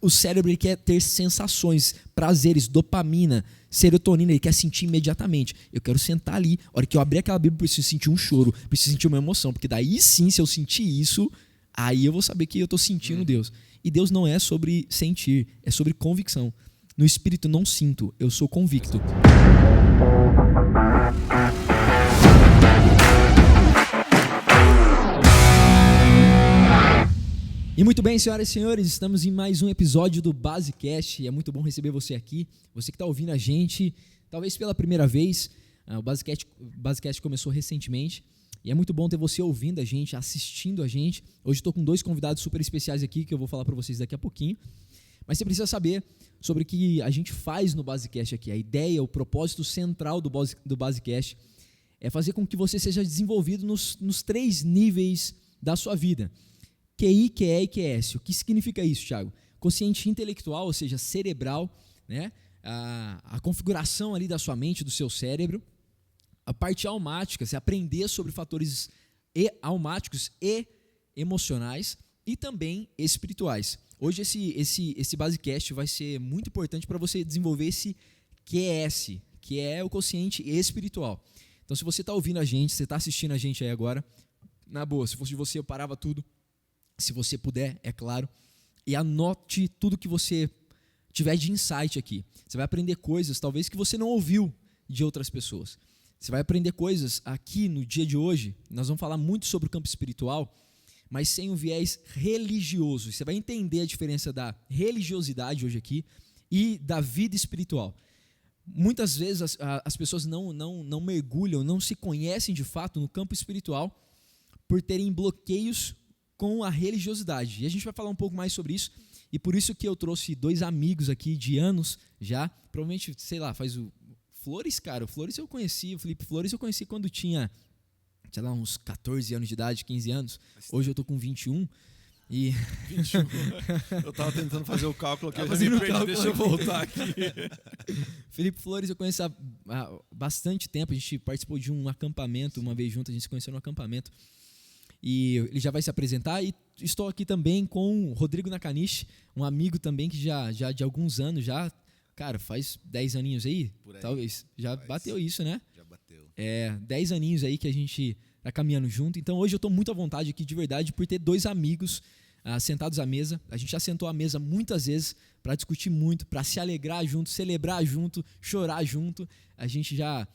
O cérebro ele quer ter sensações, prazeres, dopamina, serotonina, ele quer sentir imediatamente. Eu quero sentar ali, a hora que eu abrir aquela Bíblia, eu preciso sentir um choro, preciso sentir uma emoção, porque daí sim, se eu sentir isso, aí eu vou saber que eu estou sentindo Deus. E Deus não é sobre sentir, é sobre convicção. No espírito não sinto, eu sou convicto. E muito bem, senhoras e senhores, estamos em mais um episódio do Basecast e é muito bom receber você aqui, você que está ouvindo a gente, talvez pela primeira vez. O Basecast começou recentemente e é muito bom ter você ouvindo a gente, assistindo a gente. Hoje estou com 2 convidados super especiais aqui que eu vou falar para vocês daqui a pouquinho, mas você precisa saber sobre o que a gente faz no Basecast aqui. A ideia, o propósito central do Basecast é fazer com que você seja desenvolvido nos 3 níveis da sua vida. QI, QE e QS. O que significa isso, Thiago? Consciente intelectual, ou seja, cerebral, né? A configuração ali da sua mente, do seu cérebro. A parte almática, você aprender sobre fatores almáticos e emocionais e também espirituais. Hoje esse Basecast vai ser muito importante para você desenvolver esse QS, que é o consciente espiritual. Então, se você está ouvindo a gente, você está assistindo a gente aí agora, na boa, se fosse de você, eu parava tudo. Se você puder, é claro, e anote tudo que você tiver de insight aqui. Você vai aprender coisas, talvez, que você não ouviu de outras pessoas. Você vai aprender coisas aqui no dia de hoje. Nós vamos falar muito sobre o campo espiritual, mas sem um viés religioso. Você vai entender a diferença da religiosidade hoje aqui e da vida espiritual. Muitas vezes as pessoas não mergulham, não se conhecem de fato no campo espiritual por terem bloqueios com a religiosidade. E a gente vai falar um pouco mais sobre isso, e por isso que eu trouxe 2 amigos aqui de anos já, provavelmente, sei lá, faz o Flores, cara, o Flores eu conheci, o Felipe Flores eu conheci quando tinha, sei lá, uns 14 anos de idade, 15 anos, hoje eu tô com 21, e... 21. Eu tava tentando fazer o cálculo aqui, eu já me perdi, deixa eu voltar aqui. Felipe Flores eu conheço há bastante tempo, a gente participou de um acampamento, uma vez junto, a gente se conheceu no acampamento, e ele já vai se apresentar, e estou aqui também com o Rodrigo Nakanishi, um amigo também que já de alguns anos, já, cara, faz 10 aninhos aí, talvez, já bateu isso, né? Já bateu. 10 aninhos aí que a gente tá caminhando junto, então hoje eu estou muito à vontade aqui de verdade por ter 2 amigos sentados à mesa. A gente já sentou à mesa muitas vezes para discutir muito, para se alegrar junto, celebrar junto, chorar junto. A gente já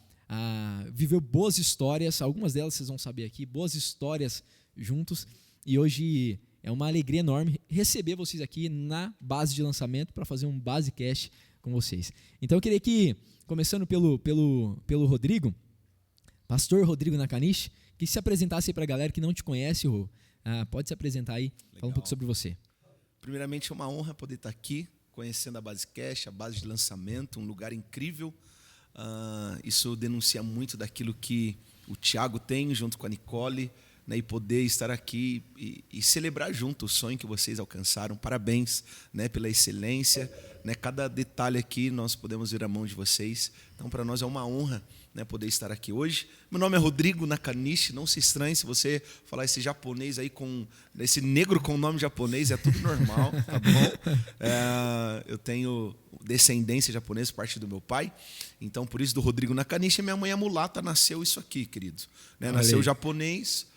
viveu boas histórias, algumas delas vocês vão saber aqui, boas histórias juntos, e hoje é uma alegria enorme receber vocês aqui na base de lançamento para fazer um Basecast com vocês. Então eu queria que, começando pelo Rodrigo, pastor Rodrigo Nakanishi, que se apresentasse aí para a galera que não te conhece, Rô, pode se apresentar aí, fala um pouco sobre você. Primeiramente é uma honra poder estar aqui, conhecendo a Basecast, a base de lançamento, um lugar incrível. Isso denuncia muito daquilo que o Thiago tem junto com a Nicole, né, e poder estar aqui e celebrar junto o sonho que vocês alcançaram. Parabéns, né, pela excelência, né, cada detalhe aqui nós podemos ver a mão de vocês. Então, para nós é uma honra, né, poder estar aqui hoje. Meu nome é Rodrigo Nakanishi, não se estranhe se você falar esse japonês aí, esse negro com nome japonês, é tudo normal, tá bom? Eu tenho descendência japonesa, parte do meu pai, então por isso do Rodrigo Nakanishi. Minha mãe é mulata, nasceu isso aqui, querido, né? Nasceu japonês,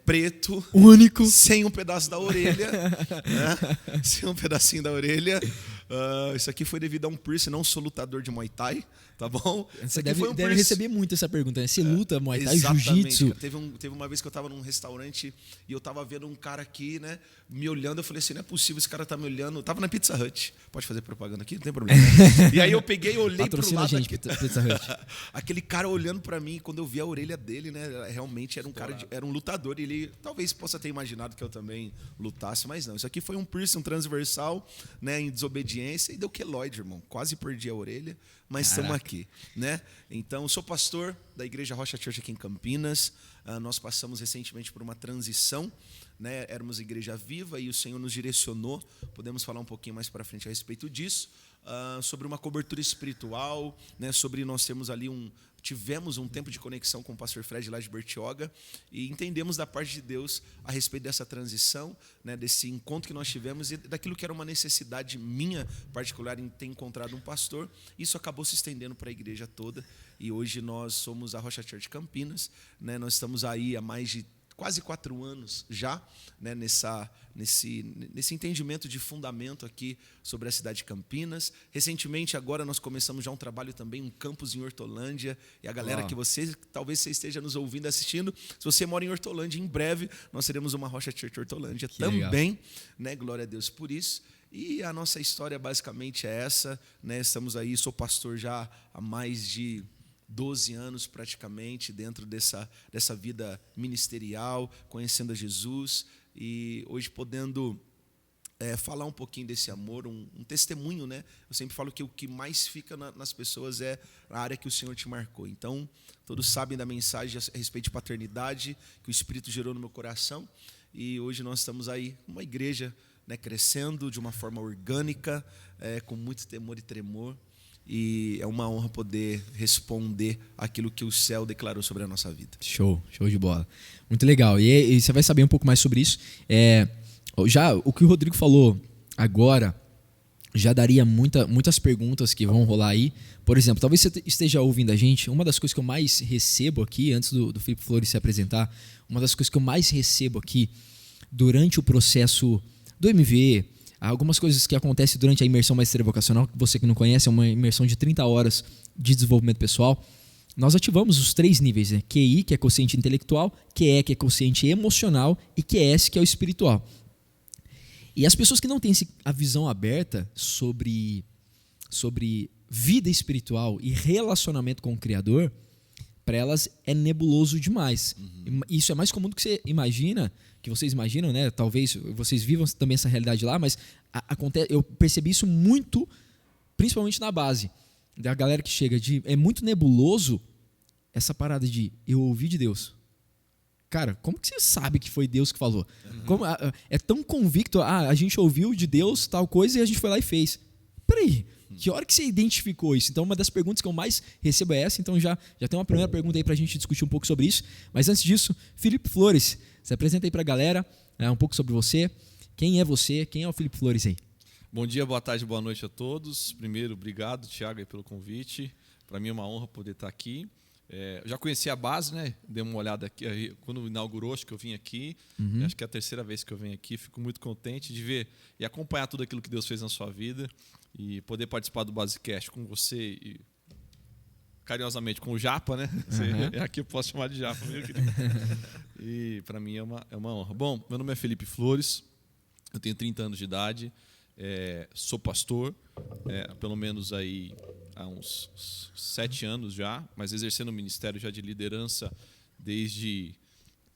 preto, único, sem um pedaço da orelha, né? Sem um pedacinho da orelha. Isso aqui foi devido a um piercing. Não sou lutador de Muay Thai, tá bom? Você deve receber muito essa pergunta, né? Você luta Muay Thai, Jiu-Jitsu? Teve uma vez que eu estava num restaurante e eu estava vendo um cara aqui, né, me olhando. Eu falei assim, não é possível, esse cara tá me olhando. Eu tava na Pizza Hut. Pode fazer propaganda aqui? Não tem problema. E aí eu peguei e olhei pro lado. A gente, Pizza Hut. Aquele cara olhando para mim, quando eu vi a orelha dele, né, realmente era um cara, era um lutador. E ele talvez possa ter imaginado que eu também lutasse, mas não. Isso aqui foi um piercing transversal, né, em desobediência, e deu queloide, irmão. Quase perdi a orelha, mas estamos aqui, né? Então, sou pastor da Igreja Rocha Church aqui em Campinas. Nós passamos recentemente por uma transição, né? Éramos igreja viva e o Senhor nos direcionou. Podemos falar um pouquinho mais para frente a respeito disso. sobre uma cobertura espiritual, né, sobre nós termos ali tivemos um tempo de conexão com o pastor Fred lá de Bertioga e entendemos da parte de Deus a respeito dessa transição, né, desse encontro que nós tivemos e daquilo que era uma necessidade minha particular em ter encontrado um pastor. Isso acabou se estendendo para a igreja toda e hoje nós somos a Rocha Church Campinas, né, nós estamos aí há mais de quase 4 anos já, né, nesse entendimento de fundamento aqui sobre a cidade de Campinas. Recentemente, agora, nós começamos já um trabalho também, um campus em Hortolândia. E a galera que talvez você esteja nos ouvindo, assistindo, se você mora em Hortolândia, em breve nós teremos uma Rocha Church Hortolândia também, né? Glória a Deus por isso. E a nossa história basicamente é essa, né? Estamos aí, sou pastor já há mais de 12 anos praticamente dentro dessa vida ministerial, conhecendo a Jesus e hoje podendo falar um pouquinho desse amor, um testemunho, né? Eu sempre falo que o que mais fica nas pessoas é a área que o Senhor te marcou. Então, todos sabem da mensagem a respeito de paternidade que o Espírito gerou no meu coração e hoje nós estamos aí, uma igreja, né, crescendo de uma forma orgânica, com muito temor e tremor. E é uma honra poder responder aquilo que o céu declarou sobre a nossa vida. Show de bola. Muito legal. E você vai saber um pouco mais sobre isso. Já o que o Rodrigo falou agora já daria muitas perguntas que vão rolar aí. Por exemplo, talvez você esteja ouvindo a gente. Uma das coisas que eu mais recebo aqui, antes do Felipe Flores se apresentar, uma das coisas que eu mais recebo aqui durante o processo do MV, algumas coisas que acontecem durante a imersão maestria vocacional, que você que não conhece, é uma imersão de 30 horas de desenvolvimento pessoal. Nós ativamos os 3 níveis, né? QI, que é quociente intelectual, QE, que é quociente emocional, e QS, que é o espiritual. E as pessoas que não têm a visão aberta sobre vida espiritual e relacionamento com o Criador, para elas é nebuloso demais. Isso é mais comum do que você imagina, que vocês imaginam, né? Talvez vocês vivam também essa realidade lá, mas eu percebi isso muito, principalmente na base, da galera que chega é muito nebuloso essa parada de eu ouvi de Deus. Cara, como que você sabe que foi Deus que falou? É tão convicto, a gente ouviu de Deus tal coisa e a gente foi lá e fez. Peraí, que hora que você identificou isso? Então, uma das perguntas que eu mais recebo é essa. Então, já tem uma primeira pergunta aí pra gente discutir um pouco sobre isso. Mas antes disso, Felipe Flores, se apresenta aí pra galera, um pouco sobre você. Quem é você? Quem é o Felipe Flores aí? Bom dia, boa tarde, boa noite a todos. Primeiro, obrigado, Thiago, aí, pelo convite. Para mim é uma honra poder estar aqui. Eu já conheci a base, né? Dei uma olhada aqui quando inaugurou, acho que eu vim aqui. Acho que é a 3ª vez que eu venho aqui. Fico muito contente de ver e acompanhar tudo aquilo que Deus fez na sua vida e poder participar do Basecast com você e carinhosamente com o Japa, né? Aqui eu posso chamar de Japa, meu querido. E para mim é uma honra. Bom, meu nome é Felipe Flores, eu tenho 30 anos de idade, sou pastor, pelo menos aí há uns 7 anos já, mas exercendo o ministério já de liderança desde,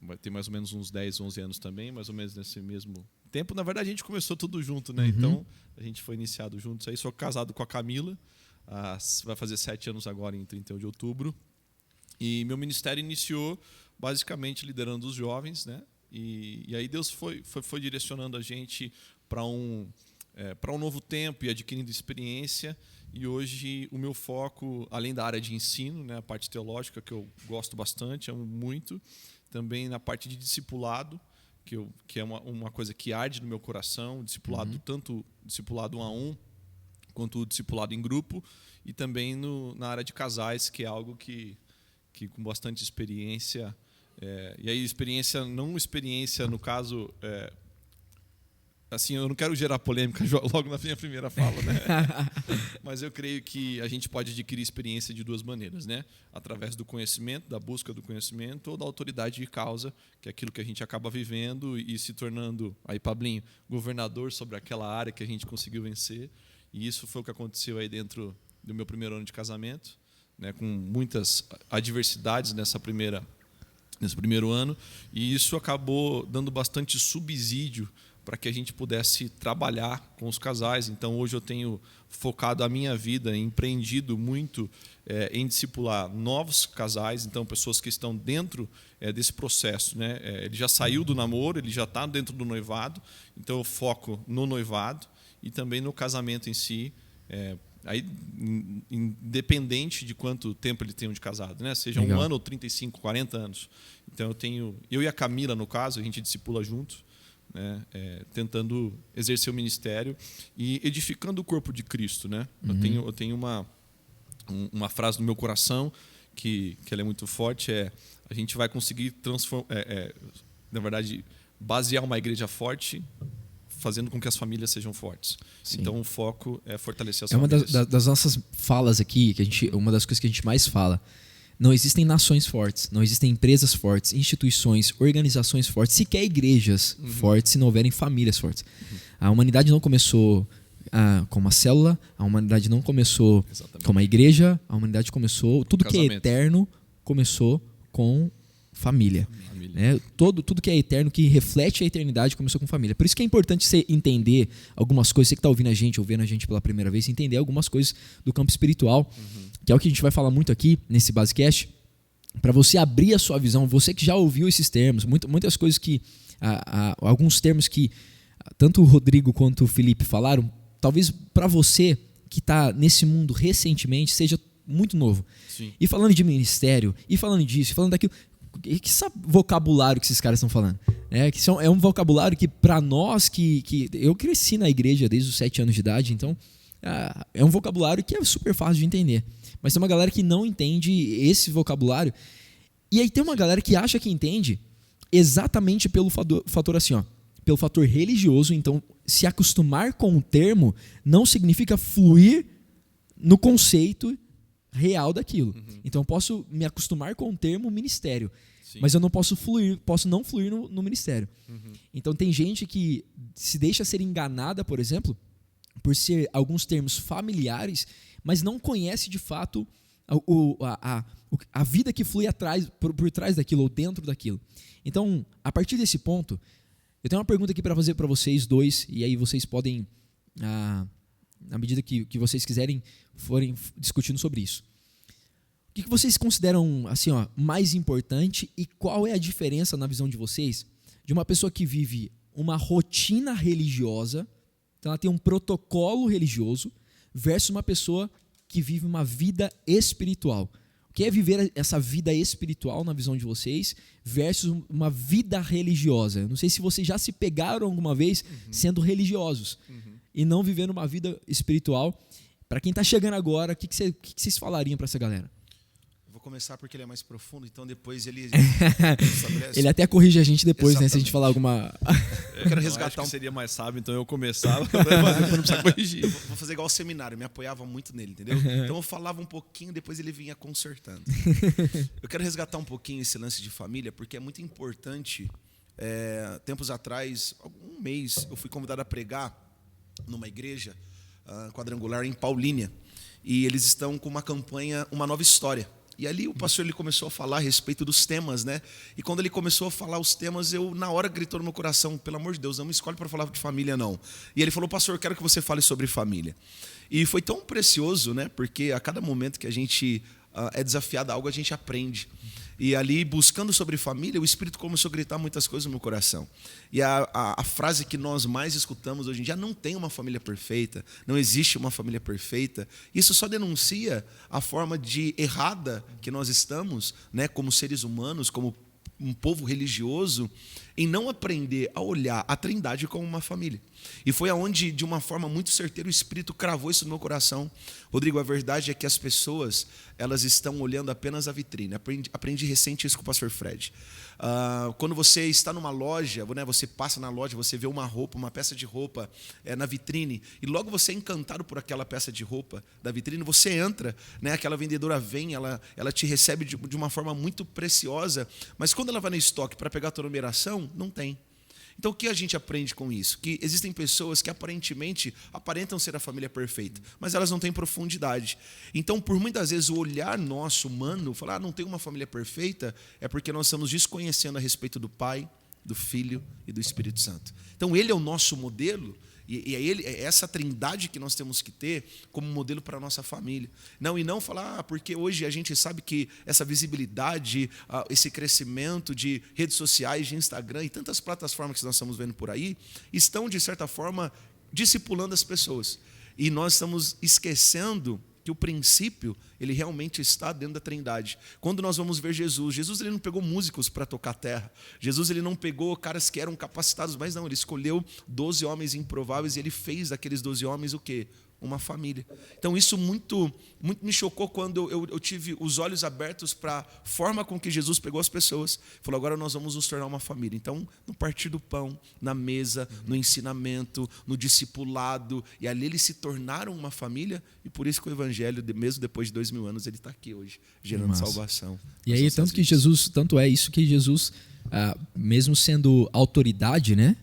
vai ter mais ou menos uns 10, 11 anos também, mais ou menos nesse mesmo tempo. Na verdade, a gente começou tudo junto, né? Então, a gente foi iniciado juntos. Aí sou casado com a Camila, vai fazer 7 anos agora em 31 de outubro. E meu ministério iniciou basicamente liderando os jovens, né? E aí Deus foi direcionando a gente para um novo tempo e adquirindo experiência. E hoje o meu foco, além da área de ensino, né, a parte teológica, que eu gosto bastante, amo muito, também na parte de discipulado, que é uma coisa que arde no meu coração, discipulado, tanto discipulado 1 a 1, quanto o discipulado em grupo, e também na área de casais, que é algo que com bastante experiência, e aí não experiência no caso... Assim, eu não quero gerar polêmica logo na minha primeira fala, né? Mas eu creio que a gente pode adquirir experiência de 2 maneiras, né? Através do conhecimento, da busca do conhecimento, ou da autoridade de causa, que é aquilo que a gente acaba vivendo e se tornando, aí Pablinho, governador sobre aquela área que a gente conseguiu vencer. E isso foi o que aconteceu aí dentro do meu primeiro ano de casamento, né? Com muitas adversidades nesse primeiro ano, e isso acabou dando bastante subsídio para que a gente pudesse trabalhar com os casais. Então, hoje eu tenho focado a minha vida, empreendido muito em discipular novos casais, então pessoas que estão dentro desse processo, né? Ele já saiu do namoro, ele já está dentro do noivado, então eu foco no noivado e também no casamento em si, Aí, independente de quanto tempo ele tenha de casado, né? Seja Legal. 1 ano ou 35, 40 anos. Então eu e a Camila, no caso, a gente discipula junto, né? Tentando exercer o ministério e edificando o corpo de Cristo, né? Eu tenho uma frase no meu coração que ela é muito forte, a gente vai conseguir na verdade, basear uma igreja forte, fazendo com que as famílias sejam fortes. Sim. Então o foco é fortalecer as É uma famílias. das nossas falas aqui, uma das coisas que a gente mais fala. Não existem nações fortes, não existem empresas fortes, instituições, organizações fortes, sequer igrejas fortes se não houverem famílias fortes. A humanidade não começou com uma célula, a humanidade não começou Exatamente. com uma igreja, a humanidade começou, tudo que é Casamento. eterno começou com família. Né? Tudo que é eterno, que reflete a eternidade, começou com família. Por isso que é importante você entender algumas coisas, você que está ouvindo a gente pela primeira vez, entender algumas coisas do campo espiritual, que é o que a gente vai falar muito aqui nesse Basecast, para você abrir a sua visão, você que já ouviu esses termos, muitas coisas que, alguns termos que tanto o Rodrigo quanto o Felipe falaram, talvez para você que está nesse mundo recentemente seja muito novo. Sim. E falando de ministério, e falando disso, e falando daquilo, que vocabulário que esses caras estão falando? É um vocabulário que para nós, que eu cresci na igreja desde os 7 anos de idade, então é um vocabulário que é super fácil de entender. Mas tem uma galera que não entende esse vocabulário. E aí tem uma galera que acha que entende exatamente pelo fator assim, ó, pelo fator religioso. Então, se acostumar com o termo não significa fluir no conceito real daquilo. Então eu posso me acostumar com o termo ministério, mas eu não posso não fluir no ministério. Então tem gente que se deixa ser enganada, por exemplo, por ser alguns termos familiares, mas não conhece de fato a vida que flui por trás daquilo ou dentro daquilo. Então, a partir desse ponto, eu tenho uma pergunta aqui para fazer para vocês dois, e aí vocês podem, na medida que vocês quiserem, forem discutindo sobre isso. O que vocês consideram assim, ó, mais importante e qual é a diferença na visão de vocês de uma pessoa que vive uma rotina religiosa, então ela tem um protocolo religioso, versus uma pessoa que vive uma vida espiritual? O que é viver essa vida espiritual na visão de vocês versus uma vida religiosa? Eu não sei se vocês já se pegaram alguma vez sendo religiosos e não vivendo uma vida espiritual. Para quem está chegando agora, o que vocês falariam para essa galera? Vou começar porque ele é mais profundo, então depois ele Ele até corrige a gente depois, né? Se a gente Exatamente. falar alguma... Eu quero Eu acho resgatar que seria mais sábio, então eu começava para não precisar corrigir. Vou fazer igual o seminário, eu me apoiava muito nele, entendeu? Então eu falava um pouquinho, depois ele vinha consertando. Eu quero resgatar um pouquinho esse lance de família, porque é muito importante. Tempos atrás, um mês, eu fui convidado a pregar numa igreja quadrangular em Paulínia, e eles estão com uma campanha, Uma Nova História. E ali o pastor ele começou a falar a respeito dos temas, né? E quando ele começou a falar os temas, eu na hora gritou no meu coração, pelo amor de Deus, não me escolhe para falar de família, não. E ele falou, pastor, eu quero que você fale sobre família. E foi tão precioso, né? Porque a cada momento que a gente é desafiado a algo, a gente aprende. E ali, buscando sobre família, o Espírito começou a gritar muitas coisas no meu coração. E a frase que nós mais escutamos hoje em dia: não tem uma família perfeita, não existe uma família perfeita. Isso só denuncia a forma de errada que nós estamos, né, como seres humanos, como um povo religioso, em não aprender a olhar a Trindade como uma família. E foi aonde, de uma forma muito certeira, o Espírito cravou isso no meu coração. Rodrigo, a verdade é que as pessoas, elas estão olhando apenas a vitrine. Aprendi recente isso com o pastor Fred. Quando você está numa loja, né, você passa na loja, você vê uma roupa, uma peça de roupa na vitrine, e logo você é encantado por aquela peça de roupa da vitrine, você entra, né, aquela vendedora vem, ela te recebe de uma forma muito preciosa, mas quando ela vai no estoque para pegar a tua numeração, não tem. Então, o que a gente aprende com isso? Que existem pessoas que aparentemente aparentam ser a família perfeita, mas elas não têm profundidade. Então, por muitas vezes, o olhar nosso, humano, falar, não tem uma família perfeita, é porque nós estamos desconhecendo a respeito do Pai, do Filho e do Espírito Santo. Então, Ele é o nosso modelo, e é essa trindade que nós temos que ter como modelo para a nossa família. E não falar, porque hoje a gente sabe que essa visibilidade, esse crescimento de redes sociais, de Instagram e tantas plataformas que nós estamos vendo por aí, estão, de certa forma, discipulando as pessoas. E nós estamos esquecendo que o princípio, ele realmente está dentro da Trindade. Quando nós vamos ver Jesus ele não pegou músicos para tocar a terra. Jesus ele não pegou caras que eram capacitados, mas não, ele escolheu 12 homens improváveis e ele fez daqueles 12 homens o quê? Uma família. Então isso muito me chocou quando eu tive os olhos abertos para a forma com que Jesus pegou as pessoas. Falou, agora nós vamos nos tornar uma família. Então, no partir do pão, na mesa, no ensinamento, no discipulado, e ali eles se tornaram uma família, e por isso que o Evangelho, mesmo depois de 2000 anos, ele está aqui hoje, gerando salvação. E aí, tanto é isso que Jesus, mesmo sendo autoridade, né?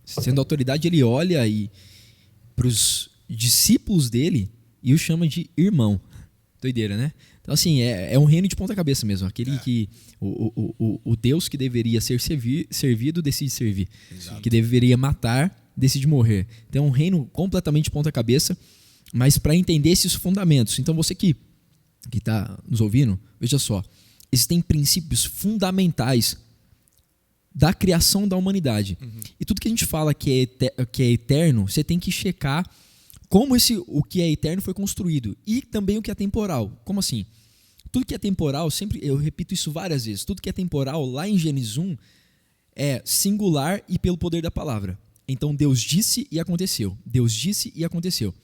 Sendo autoridade, ele olha para os discípulos dele e o chama de irmão. Doideira, né? Então, assim, é um reino de ponta cabeça mesmo. Aquele que o Deus que deveria ser servido decide servir. Exato. Que deveria matar, decide morrer. Então, é um reino completamente de ponta cabeça, mas para entender esses fundamentos. Então, você que está nos ouvindo, veja só. Existem princípios fundamentais da criação da humanidade. E tudo que a gente fala que é eterno, você tem que checar como o que é eterno foi construído e também o que é temporal. Como assim? Tudo que é temporal, eu repito isso várias vezes, tudo que é temporal, lá em Gênesis 1, é singular e pelo poder da palavra. Então Deus disse e aconteceu. Deus disse e aconteceu.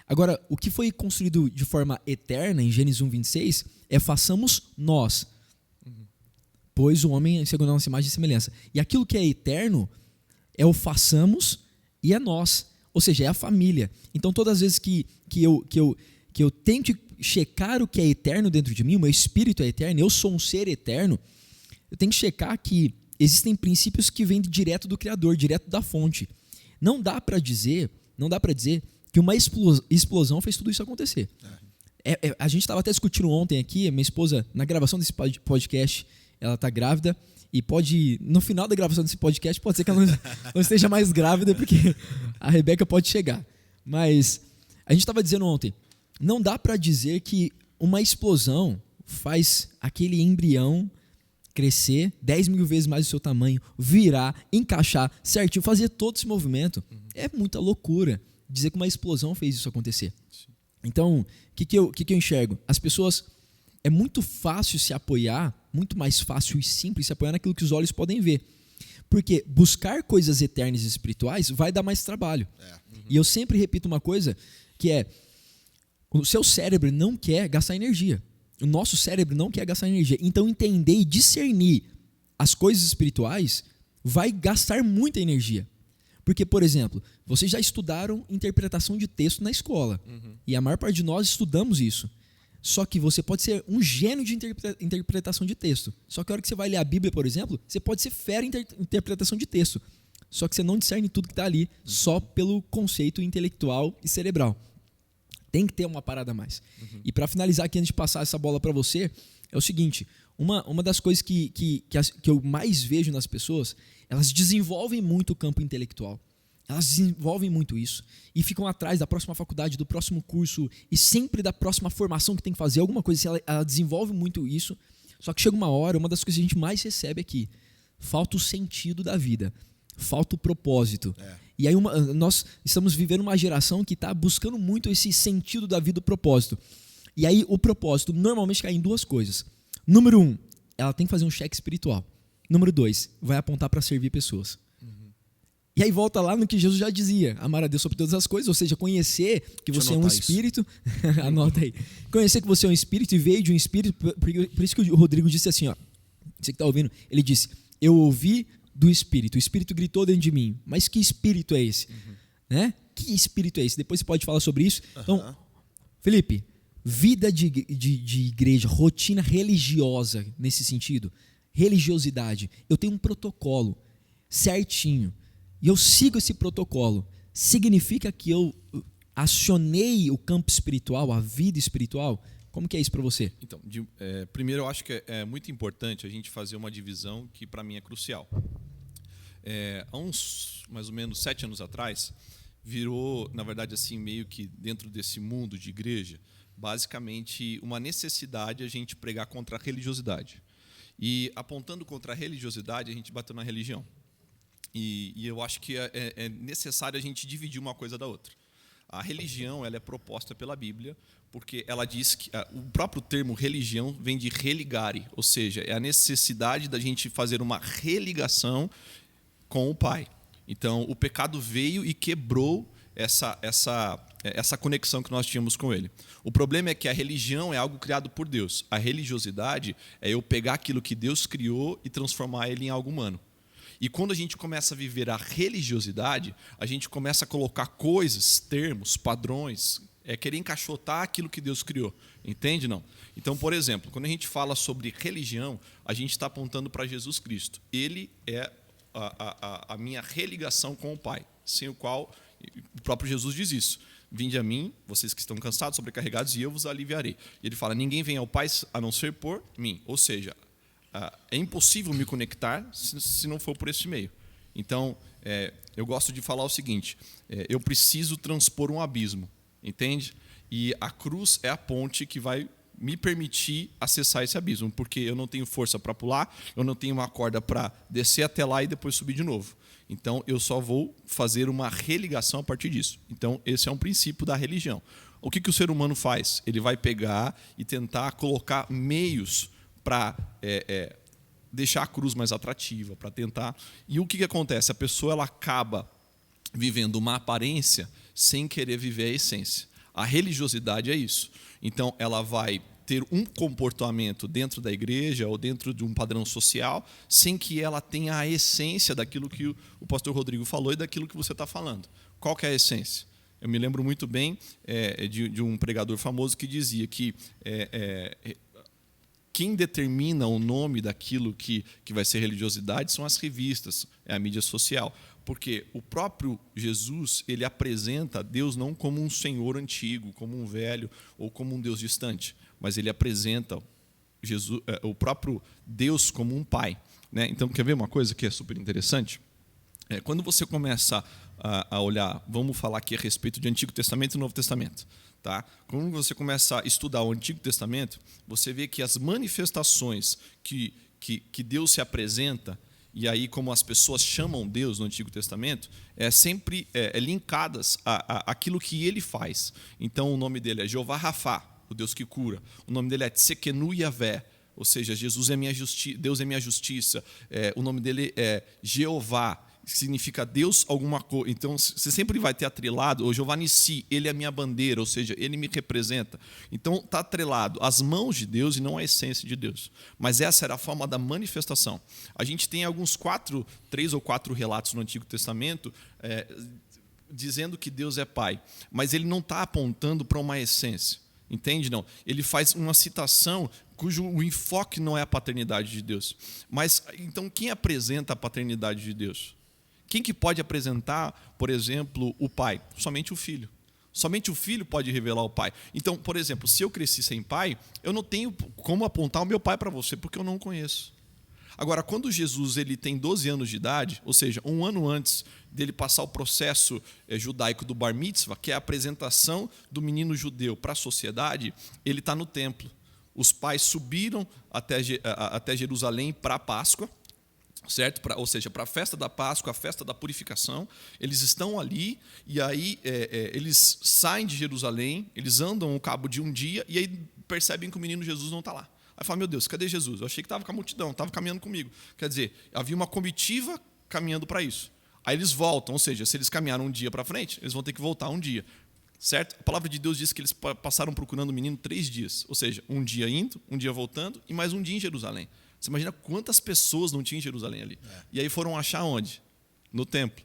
Agora, o que foi construído de forma eterna, em Gênesis 1:26, é façamos nós, pois o homem segundo a nossa imagem e semelhança. E aquilo que é eterno é o façamos e é nós. Ou seja, é a família. Então, todas as vezes que eu tenho que checar o que é eterno dentro de mim, o meu espírito é eterno, eu sou um ser eterno, eu tenho que checar que existem princípios que vêm direto do Criador, direto da fonte. Não dá para dizer que uma explosão fez tudo isso acontecer. A gente estava até discutindo ontem aqui, minha esposa, na gravação desse podcast, ela está grávida, e no final da gravação desse podcast, pode ser que ela não esteja mais grávida, porque a Rebeca pode chegar. Mas a gente estava dizendo ontem, não dá para dizer que uma explosão faz aquele embrião crescer 10.000 vezes mais o seu tamanho, virar, encaixar certinho, fazer todo esse movimento. É muita loucura dizer que uma explosão fez isso acontecer. Então, o que eu enxergo? As pessoas... É muito fácil se apoiar, muito mais fácil e simples se apoiar naquilo que os olhos podem ver. Porque buscar coisas eternas e espirituais vai dar mais trabalho. E eu sempre repito uma coisa, que é, o seu cérebro não quer gastar energia. O nosso cérebro não quer gastar energia. Então, entender e discernir as coisas espirituais vai gastar muita energia. Porque, por exemplo, vocês já estudaram interpretação de texto na escola. E a maior parte de nós estudamos isso. Só que você pode ser um gênio de interpretação de texto. Só que a hora que você vai ler a Bíblia, por exemplo, você pode ser fera em interpretação de texto. Só que você não discerne tudo que está ali, só pelo conceito intelectual e cerebral. Tem que ter uma parada a mais. E para finalizar aqui, antes de passar essa bola para você, é o seguinte, uma das coisas que eu mais vejo nas pessoas, elas desenvolvem muito o campo intelectual. Elas desenvolvem muito isso e ficam atrás da próxima faculdade, do próximo curso e sempre da próxima formação que tem que fazer, alguma coisa assim, ela desenvolve muito isso. Só que chega uma hora, uma das coisas que a gente mais recebe aqui, falta o sentido da vida, falta o propósito. E aí nós estamos vivendo uma geração que está buscando muito esse sentido da vida, o propósito. E aí o propósito normalmente cai em duas coisas. Número 1, ela tem que fazer um cheque espiritual. Número 2, vai apontar para servir pessoas. E aí volta lá no que Jesus já dizia, amar a Deus sobre todas as coisas, ou seja, conhecer que você é um espírito, anota aí, conhecer que você é um espírito e veio de um espírito, por isso que o Rodrigo disse assim, ó, você que está ouvindo, ele disse, eu ouvi do espírito, o espírito gritou dentro de mim, mas que espírito é esse? Né? Que espírito é esse? Depois você pode falar sobre isso. Então, Felipe, vida de igreja, rotina religiosa nesse sentido, religiosidade, eu tenho um protocolo certinho, e eu sigo esse protocolo, significa que eu acionei o campo espiritual, a vida espiritual? Como que é isso para você? Então, primeiro eu acho que é muito importante a gente fazer uma divisão que para mim é crucial. Há uns, mais ou menos, 7 anos atrás, virou, na verdade, assim, meio que dentro desse mundo de igreja, basicamente uma necessidade a gente pregar contra a religiosidade. E apontando contra a religiosidade, a gente bateu na religião. E eu acho que é necessário a gente dividir uma coisa da outra. A religião ela é proposta pela Bíblia porque ela diz que o próprio termo religião vem de religare, ou seja, é a necessidade da gente fazer uma religação com o Pai. Então, o pecado veio e quebrou essa conexão que nós tínhamos com Ele. O problema é que a religião é algo criado por Deus. A religiosidade é eu pegar aquilo que Deus criou e transformar ele em algo humano. E quando a gente começa a viver a religiosidade, a gente começa a colocar coisas, termos, padrões, querer encaixotar aquilo que Deus criou. Entende, não? Então, por exemplo, quando a gente fala sobre religião, a gente está apontando para Jesus Cristo. Ele é a minha religação com o Pai, sem o qual o próprio Jesus diz isso. Vinde a mim, vocês que estão cansados, sobrecarregados, e eu vos aliviarei. E ele fala, ninguém vem ao Pai a não ser por mim. Ou seja, é impossível me conectar se não for por esse meio. Então, eu gosto de falar o seguinte, eu preciso transpor um abismo, entende? E a cruz é a ponte que vai me permitir acessar esse abismo, porque eu não tenho força para pular, eu não tenho uma corda para descer até lá e depois subir de novo. Então, eu só vou fazer uma religação a partir disso. Então, esse é um princípio da religião. O que o ser humano faz? Ele vai pegar e tentar colocar meios para deixar a cruz mais atrativa, para tentar... E o que acontece? A pessoa ela acaba vivendo uma aparência sem querer viver a essência. A religiosidade é isso. Então, ela vai ter um comportamento dentro da igreja ou dentro de um padrão social sem que ela tenha a essência daquilo que o pastor Rodrigo falou e daquilo que você está falando. Qual que é a essência? Eu me lembro muito bem de um pregador famoso que dizia que quem determina o nome daquilo que vai ser religiosidade são as revistas, é a mídia social. Porque o próprio Jesus, ele apresenta Deus não como um senhor antigo, como um velho ou como um Deus distante, mas ele apresenta Jesus, o próprio Deus como um pai, né? Então, quer ver uma coisa que é super interessante? Quando você começa a olhar, vamos falar aqui a respeito de Antigo Testamento e Novo Testamento. Tá? Quando você começa a estudar o Antigo Testamento, você vê que as manifestações que Deus se apresenta, e aí como as pessoas chamam Deus no Antigo Testamento, sempre linkadas àquilo que ele faz. Então o nome dele é Jeová Rafá, o Deus que cura. O nome dele é Tsekenu Yavé, ou seja, Jesus é minha justiça, Deus é minha justiça. O nome dele é Jeová, que significa Deus alguma coisa. Então, você sempre vai ter atrelado, o Jeová Nissi, ele é a minha bandeira, ou seja, ele me representa. Então, está atrelado às mãos de Deus e não à essência de Deus. Mas essa era a forma da manifestação. A gente tem alguns 3 ou 4 relatos no Antigo Testamento dizendo que Deus é Pai, mas ele não está apontando para uma essência. Entende? Não. Ele faz uma citação cujo o enfoque não é a paternidade de Deus. Mas, então, quem apresenta a paternidade de Deus? Quem que pode apresentar, por exemplo, o pai? Somente o filho. Somente o filho pode revelar o pai. Então, por exemplo, se eu cresci sem pai, eu não tenho como apontar o meu pai para você, porque eu não o conheço. Agora, quando Jesus ele tem 12 anos de idade, ou seja, um ano antes dele passar o processo judaico do Bar Mitzvah, que é a apresentação do menino judeu para a sociedade, ele está no templo. Os pais subiram até Jerusalém para a Páscoa, certo? Ou seja, para a festa da Páscoa, a festa da purificação, eles estão ali e aí eles saem de Jerusalém, eles andam ao cabo de um dia e aí percebem que o menino Jesus não está lá. Aí fala, meu Deus, cadê Jesus? Eu achei que estava com a multidão, estava caminhando comigo. Quer dizer, havia uma comitiva caminhando para isso. Aí eles voltam, ou seja, se eles caminharam um dia para frente, eles vão ter que voltar um dia. Certo? A palavra de Deus diz que eles passaram procurando o menino 3 dias. Ou seja, um dia indo, um dia voltando e mais um dia em Jerusalém. Você imagina quantas pessoas não tinham em Jerusalém ali. E aí foram achar onde? No templo.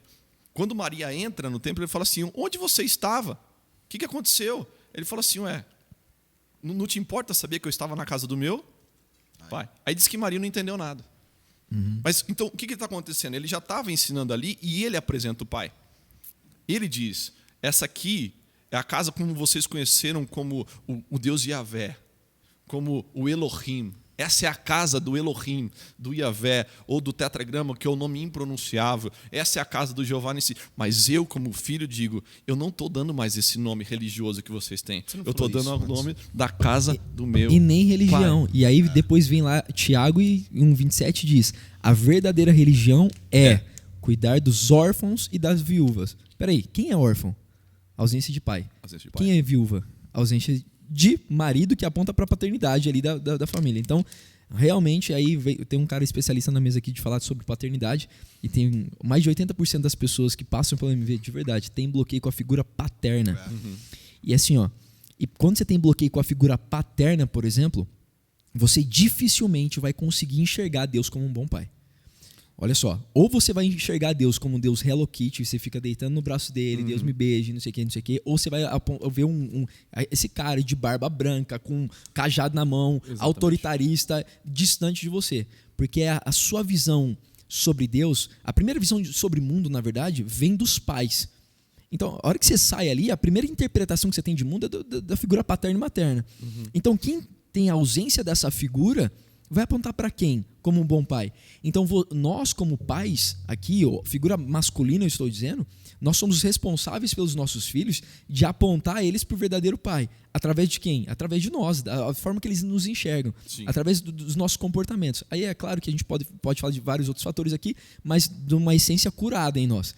Quando Maria entra no templo, ele fala assim, onde você estava? O que aconteceu? Ele fala assim, não te importa saber que eu estava na casa do meu pai? Aí diz que Maria não entendeu nada. Uhum. Mas então, o que está acontecendo? Ele já estava ensinando ali e ele apresenta o pai. Ele diz, essa aqui é a casa como vocês conheceram como o Deus Yavé, como o Elohim. Essa é a casa do Elohim, do Yavé, ou do tetragrama, que é o nome impronunciável. Essa é a casa do Jeová Nissi. Mas eu, como filho, digo, eu não estou dando mais esse nome religioso que vocês têm. Eu estou dando o nome da casa do meu E nem religião. pai. E aí depois vem lá Tiago e 1,27 diz, a verdadeira religião é cuidar dos órfãos e das viúvas. Espera aí, quem é órfão? Ausência de pai. Ausência de pai. Quem é viúva? Ausência de marido, que aponta para a paternidade ali da família. Então, realmente, aí tem um cara especialista na mesa aqui de falar sobre paternidade, e tem mais de 80% das pessoas que passam pelo MV de verdade tem bloqueio com a figura paterna. E assim, ó, e quando você tem bloqueio com a figura paterna, por exemplo, você dificilmente vai conseguir enxergar Deus como um bom pai. Olha só, ou você vai enxergar Deus como um Deus Hello Kitty, você fica deitando no braço dele, Deus me beije, não sei o que, ou você vai ver esse cara de barba branca, com cajado na mão, exatamente, autoritarista, distante de você. Porque a sua visão sobre Deus, a primeira visão sobre o mundo, na verdade, vem dos pais. Então, a hora que você sai ali, a primeira interpretação que você tem de mundo é da figura paterna e materna. Então, quem tem a ausência dessa figura vai apontar para quem como um bom pai? Então, nós como pais, aqui, figura masculina eu estou dizendo, nós somos responsáveis pelos nossos filhos de apontar eles para o verdadeiro pai. Através de quem? Através de nós, da forma que eles nos enxergam. Sim. Através dos nossos comportamentos. Aí é claro que a gente pode falar de vários outros fatores aqui, mas de uma essência curada em nós.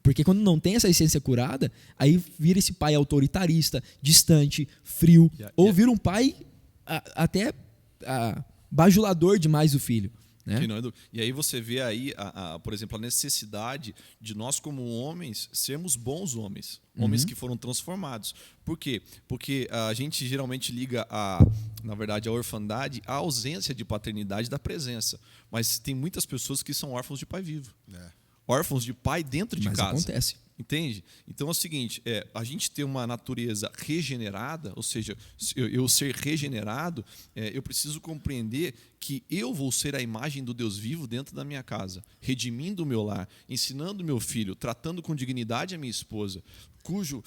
Porque quando não tem essa essência curada, aí vira esse pai autoritarista, distante, frio, ou vira um pai até bajulador demais do filho. Né? E aí você vê aí, por exemplo, a necessidade de nós como homens sermos bons homens. Homens que foram transformados. Por quê? Porque a gente geralmente liga, na verdade, a orfandade à ausência de paternidade da presença. Mas tem muitas pessoas que são órfãos de pai vivo. Órfãos de pai dentro de casa. Acontece. Entende? Então é o seguinte, a gente ter uma natureza regenerada, ou seja, eu ser regenerado, eu preciso compreender que eu vou ser a imagem do Deus vivo dentro da minha casa, redimindo o meu lar, ensinando meu filho, tratando com dignidade a minha esposa, cujo,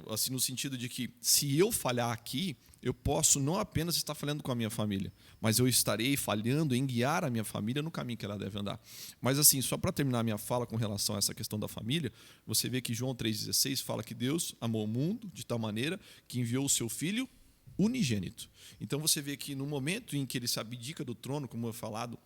assim, no sentido de que se eu falhar aqui, eu posso não apenas estar falhando com a minha família, mas eu estarei falhando em guiar a minha família no caminho que ela deve andar. Mas assim, só para terminar a minha fala com relação a essa questão da família, você vê que João 3,16 fala que Deus amou o mundo de tal maneira que enviou o seu Filho unigênito. Então você vê que no momento em que ele se abdica do trono, como é falado,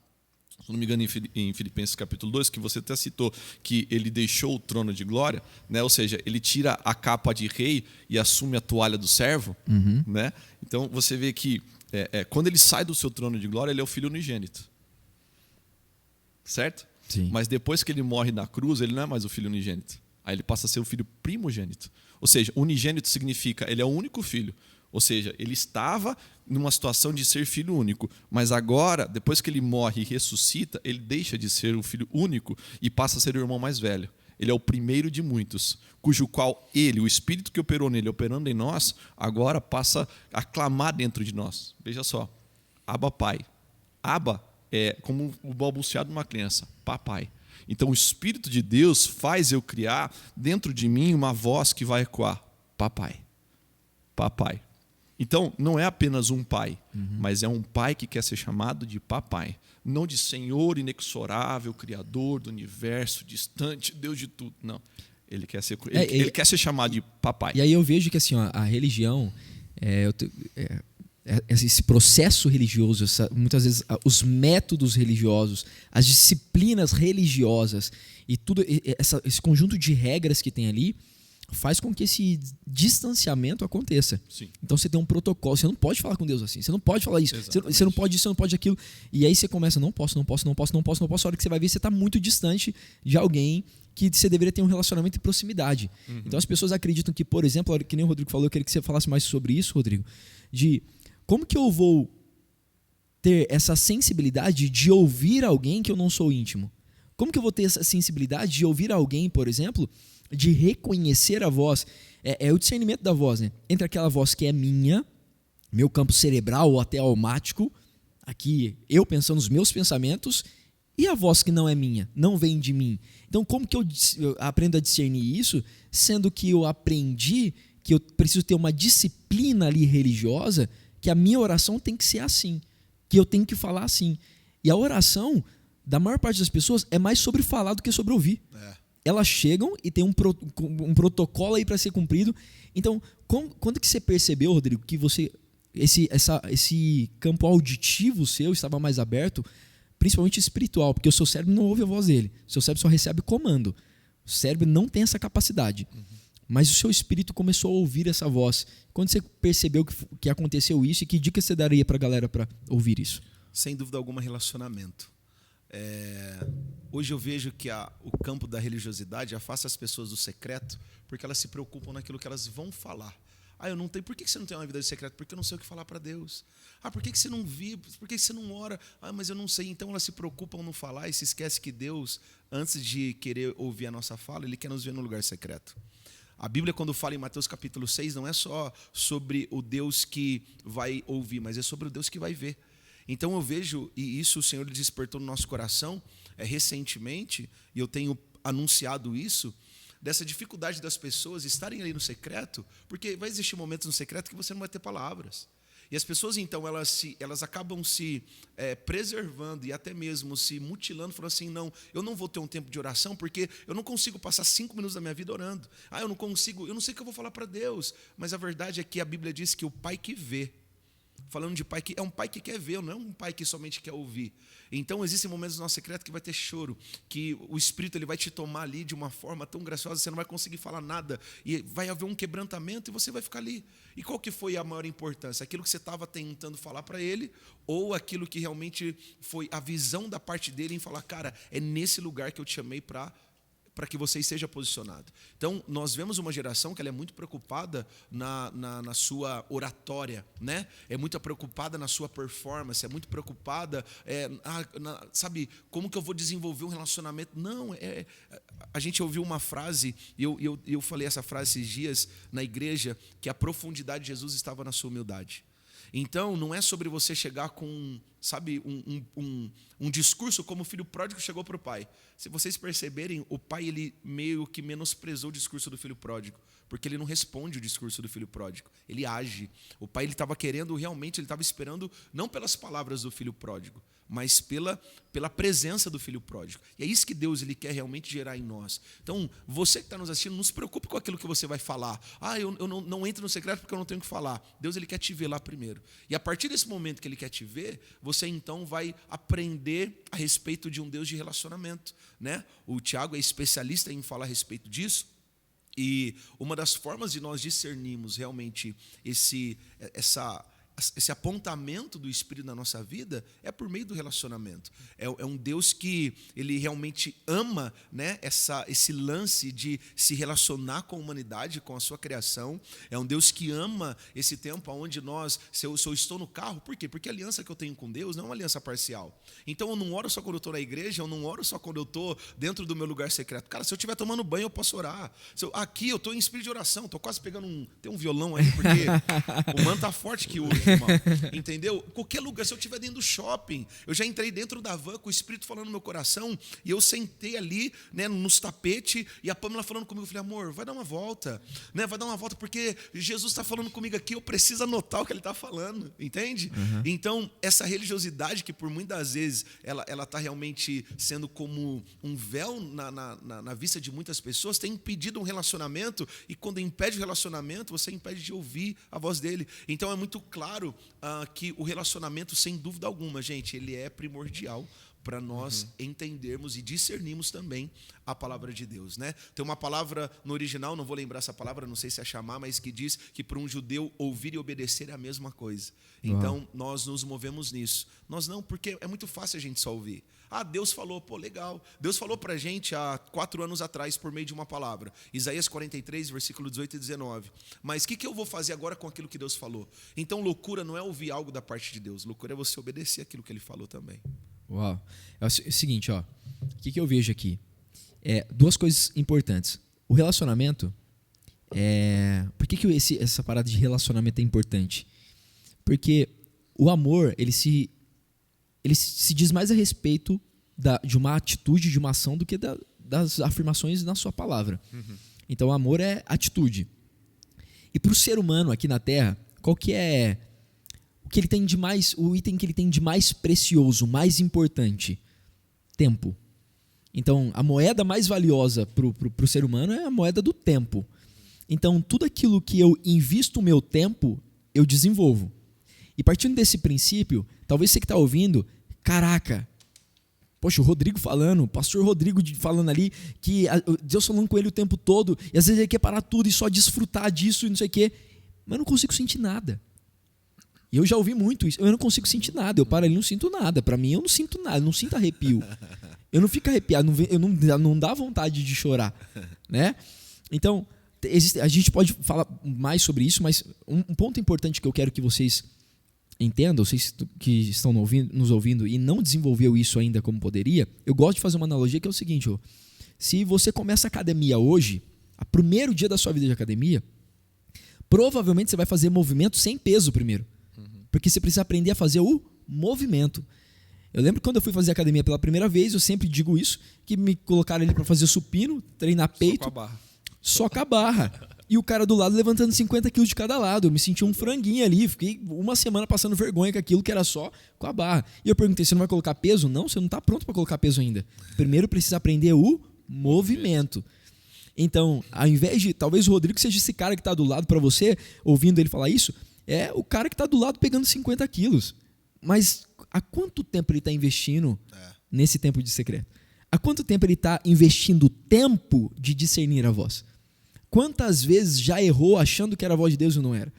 se não me engano, em Filipenses capítulo 2, que você até citou que ele deixou o trono de glória, né? Ou seja, ele tira a capa de rei e assume a toalha do servo. Né? Então você vê que quando ele sai do seu trono de glória, ele é o filho unigênito. Certo? Sim. Mas depois que ele morre na cruz, ele não é mais o filho unigênito. Aí ele passa a ser o filho primogênito. Ou seja, unigênito significa ele é o único filho. Ou seja, ele estava numa situação de ser filho único, mas agora, depois que ele morre e ressuscita, ele deixa de ser o filho único e passa a ser o irmão mais velho. Ele é o primeiro de muitos, cujo qual ele, o Espírito que operou nele, operando em nós, agora passa a clamar dentro de nós. Veja só, Abba Pai. Abba é como o balbuciado de uma criança, papai. Então o Espírito de Deus faz eu criar dentro de mim uma voz que vai ecoar, papai, papai. Então, não é apenas um pai, mas é um pai que quer ser chamado de papai. Não de Senhor inexorável, Criador do universo, distante, Deus de tudo. Não. Ele quer ser chamado de papai. E aí eu vejo que assim, ó, a religião, esse processo religioso, muitas vezes os métodos religiosos, as disciplinas religiosas e tudo esse conjunto de regras que tem ali, faz com que esse distanciamento aconteça. Sim. Então você tem um protocolo, você não pode falar com Deus assim, você não pode falar isso, você não pode isso, você não pode aquilo. E aí você começa, não posso. A hora que você vai ver, você está muito distante de alguém que você deveria ter um relacionamento de proximidade. Então as pessoas acreditam que, por exemplo, que nem o Rodrigo falou, eu queria que você falasse mais sobre isso, Rodrigo, de como que eu vou ter essa sensibilidade de ouvir alguém que eu não sou íntimo? Como que eu vou ter essa sensibilidade de ouvir alguém, por exemplo, de reconhecer a voz, é o discernimento da voz, né? Entre aquela voz que é minha, meu campo cerebral ou até almático, aqui eu pensando nos meus pensamentos, e a voz que não é minha, não vem de mim. Então como que eu aprendo a discernir isso, sendo que eu aprendi que eu preciso ter uma disciplina ali religiosa, que a minha oração tem que ser assim, que eu tenho que falar assim. E a oração, da maior parte das pessoas, é mais sobre falar do que sobre ouvir. Elas chegam e tem um protocolo aí para ser cumprido. Então, quando que você percebeu, Rodrigo, que esse campo auditivo seu estava mais aberto, principalmente espiritual, porque o seu cérebro não ouve a voz dele, o seu cérebro só recebe comando. O cérebro não tem essa capacidade. mas o seu espírito começou a ouvir essa voz. Quando você percebeu que aconteceu isso, e que dica você daria para a galera para ouvir isso? Sem dúvida alguma, relacionamento. Hoje eu vejo que o campo da religiosidade afasta as pessoas do secreto porque elas se preocupam naquilo que elas vão falar. Eu não tenho. Por que você não tem uma vida de secreto? Porque eu não sei o que falar para Deus. Por que você não vive? Por que você não ora? Mas eu não sei. Então elas se preocupam no falar e se esquece que Deus, antes de querer ouvir a nossa fala, Ele quer nos ver no lugar secreto. A Bíblia, quando fala em Mateus capítulo 6, não é só sobre o Deus que vai ouvir, mas é sobre o Deus que vai ver. Então eu vejo, e isso o Senhor despertou no nosso coração recentemente, e eu tenho anunciado isso, dessa dificuldade das pessoas estarem ali no secreto, porque vai existir momentos no secreto que você não vai ter palavras. E as pessoas, então, elas acabam se preservando e até mesmo se mutilando, falando assim, não, eu não vou ter um tempo de oração porque eu não consigo passar 5 minutos da minha vida orando. Eu não sei o que eu vou falar para Deus. Mas a verdade é que a Bíblia diz que o pai que vê, falando de pai, que é um pai que quer ver, não é um pai que somente quer ouvir. Então existem momentos no nosso secreto que vai ter choro, que o Espírito ele vai te tomar ali de uma forma tão graciosa, você não vai conseguir falar nada, e vai haver um quebrantamento e você vai ficar ali. E qual que foi a maior importância? Aquilo que você estava tentando falar para ele, ou aquilo que realmente foi a visão da parte dele em falar, cara, é nesse lugar que eu te chamei para que você esteja posicionado. Então, nós vemos uma geração que ela é muito preocupada na sua oratória, né? É muito preocupada na sua performance, é muito preocupada, sabe, como que eu vou desenvolver um relacionamento? Não, a gente ouviu uma frase, e eu falei essa frase esses dias na igreja, que a profundidade de Jesus estava na sua humildade. Então, não é sobre você chegar com, sabe, um discurso como o filho pródigo chegou para o pai. Se vocês perceberem, o pai ele meio que menosprezou o discurso do filho pródigo, porque ele não responde o discurso do filho pródigo, ele age. O pai ele estava querendo realmente, ele estava esperando não pelas palavras do filho pródigo, mas pela presença do filho pródigo. E é isso que Deus ele quer realmente gerar em nós. Então, você que está nos assistindo, não se preocupe com aquilo que você vai falar. Eu não entro no secreto porque eu não tenho o que falar. Deus ele quer te ver lá primeiro. E a partir desse momento que ele quer te ver, você então vai aprender a respeito de um Deus de relacionamento, né? O Tiago é especialista em falar a respeito disso. E uma das formas de nós discernirmos realmente esse apontamento do Espírito na nossa vida é por meio do relacionamento. É um Deus que ele realmente ama, né, esse lance de se relacionar com a humanidade, com a sua criação. É um Deus que ama esse tempo onde se eu estou no carro, por quê? Porque a aliança que eu tenho com Deus não é uma aliança parcial. Então eu não oro só quando eu estou na igreja, eu não oro só quando eu estou dentro do meu lugar secreto. Cara, se eu estiver tomando banho, eu posso orar. Aqui eu estou em espírito de oração, estou quase pegando tem um violão aí, porque o manto está forte que hoje. Irmão, entendeu? Qualquer lugar, se eu estiver dentro do shopping, eu já entrei dentro da van com o Espírito falando no meu coração, e eu sentei ali, né, nos tapetes, e a Pâmela falando comigo, eu falei, amor, vai dar uma volta, né? Vai dar uma volta, porque Jesus está falando comigo aqui, eu preciso anotar o que ele está falando, entende? Uhum. Então, essa religiosidade que por muitas vezes ela está realmente sendo como um véu na vista de muitas pessoas, tem impedido um relacionamento, e quando impede o relacionamento, você impede de ouvir a voz dele. Então é muito claro que o relacionamento, sem dúvida alguma, gente, ele é primordial para nós entendermos e discernirmos também a palavra de Deus, né? Tem uma palavra no original, não vou lembrar essa palavra, não sei se é chamar, mas que diz que para um judeu ouvir e obedecer é a mesma coisa. Então, nós nos movemos nisso. Nós não, porque é muito fácil a gente só ouvir. Deus falou, legal. Deus falou para a gente há 4 anos atrás por meio de uma palavra. Isaías 43, versículo 18 e 19. Mas o que eu vou fazer agora com aquilo que Deus falou? Então, loucura não é ouvir algo da parte de Deus. Loucura é você obedecer aquilo que Ele falou também. Uau. É o seguinte, ó. O que eu vejo aqui? 2 coisas importantes. O relacionamento, por que essa parada de relacionamento é importante? Porque o amor, ele se diz mais a respeito de uma atitude, de uma ação, do que das afirmações na sua palavra. Uhum. Então, o amor é atitude. E para o ser humano aqui na Terra, qual que é o que ele tem de mais, o item que ele tem de mais precioso, mais importante? Tempo. Então, a moeda mais valiosa para o ser humano é a moeda do tempo. Então, tudo aquilo que eu invisto o meu tempo, eu desenvolvo. E partindo desse princípio, talvez você que está ouvindo, caraca, Poxa, o Rodrigo falando, o pastor Rodrigo falando ali, que Deus falando com ele o tempo todo, e às vezes ele quer parar tudo e só desfrutar disso e não sei o quê, mas eu não consigo sentir nada. E eu já ouvi muito isso, eu não consigo sentir nada, eu paro ali e não sinto nada. Para mim, eu não sinto nada, eu não sinto arrepio. Eu não fico arrepiado, não dá vontade de chorar, né? Então, a gente pode falar mais sobre isso, mas um ponto importante que eu quero que vocês entendam, vocês que estão nos ouvindo e não desenvolveu isso ainda como poderia, eu gosto de fazer uma analogia que é o seguinte, se você começa a academia hoje, o primeiro dia da sua vida de academia, provavelmente você vai fazer movimento sem peso primeiro, porque você precisa aprender a fazer o movimento. Eu lembro quando eu fui fazer academia pela primeira vez, eu sempre digo isso, que me colocaram ali para fazer supino, treinar peito, só com a barra. E o cara do lado levantando 50 quilos de cada lado. Eu me senti um franguinho ali. Fiquei uma semana passando vergonha com aquilo que era só com a barra. E eu perguntei, você não vai colocar peso? Não, você não está pronto para colocar peso ainda. Primeiro precisa aprender o movimento. Então, ao invés de... Talvez o Rodrigo seja esse cara que está do lado para você, ouvindo ele falar isso, é o cara que está do lado pegando 50 quilos. Mas há quanto tempo ele está investindo nesse tempo de secreto? Há quanto tempo ele está investindo tempo de discernir a voz? Quantas vezes já errou achando que era a voz de Deus e não era?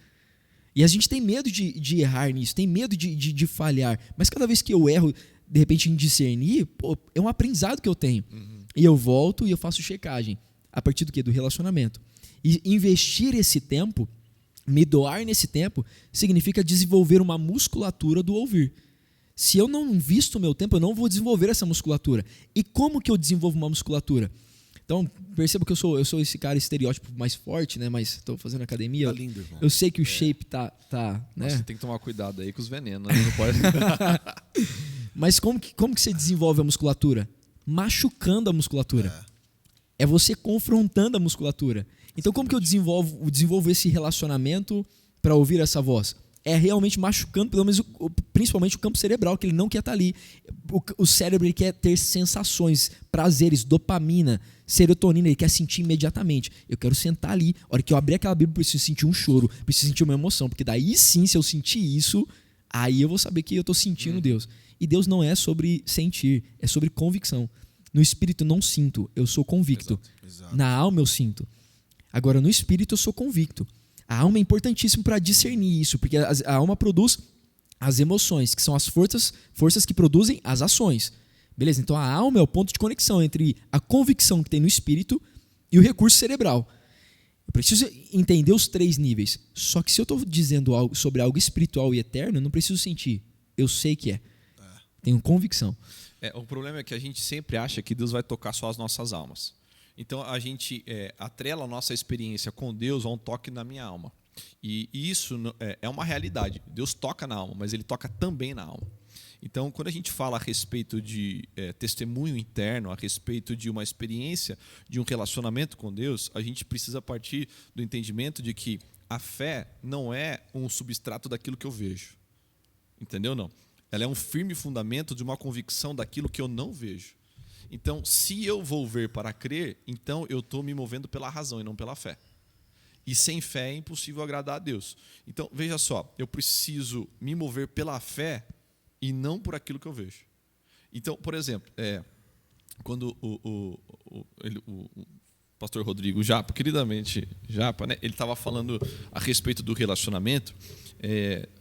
E a gente tem medo de errar nisso, tem medo de falhar. Mas cada vez que eu erro, de repente, em discernir, é um aprendizado que eu tenho. E eu volto e eu faço checagem. A partir do quê? Do relacionamento. E investir esse tempo, me doar nesse tempo, significa desenvolver uma musculatura do ouvir. Se eu não invisto o meu tempo, eu não vou desenvolver essa musculatura. E como que eu desenvolvo uma musculatura? Então, perceba que eu sou esse cara estereótipo mais forte, né? Mas estou fazendo academia. Tá lindo, irmão. Eu sei que o shape tá né? Você tem que tomar cuidado aí com os venenos, né? Não pode... Mas como que você desenvolve a musculatura? Machucando a musculatura. É você confrontando a musculatura. Então, como que eu desenvolvo esse relacionamento para ouvir essa voz? É realmente machucando, pelo menos, principalmente o campo cerebral, que ele não quer estar ali. O cérebro ele quer ter sensações, prazeres, dopamina, serotonina, ele quer sentir imediatamente. Eu quero sentar ali, a hora que eu abrir aquela Bíblia, preciso sentir um choro, preciso sentir uma emoção, porque daí sim, se eu sentir isso, aí eu vou saber que eu estou sentindo Deus. E Deus não é sobre sentir, é sobre convicção. No espírito não sinto, eu sou convicto. Exato. Na alma eu sinto. Agora, no espírito eu sou convicto. A alma é importantíssimo para discernir isso, porque a alma produz as emoções, que são as forças que produzem as ações. Beleza? Então a alma é o ponto de conexão entre a convicção que tem no espírito e o recurso cerebral. Eu preciso entender os 3 níveis. Só que se eu estou dizendo algo sobre algo espiritual e eterno, eu não preciso sentir. Eu sei que é. Tenho convicção. O problema é que a gente sempre acha que Deus vai tocar só as nossas almas. Então, a gente atrela a nossa experiência com Deus a um toque na minha alma. E isso é uma realidade. Deus toca na alma, mas Ele toca também na alma. Então, quando a gente fala a respeito de testemunho interno, a respeito de uma experiência, de um relacionamento com Deus, a gente precisa partir do entendimento de que a fé não é um substrato daquilo que eu vejo. Entendeu? Não. Ela é um firme fundamento de uma convicção daquilo que eu não vejo. Então, se eu vou ver para crer, então eu estou me movendo pela razão e não pela fé. E sem fé é impossível agradar a Deus. Então, veja só, eu preciso me mover pela fé e não por aquilo que eu vejo. Então, por exemplo, quando o pastor Rodrigo Japa, queridamente Japa, né, ele estava falando a respeito do relacionamento,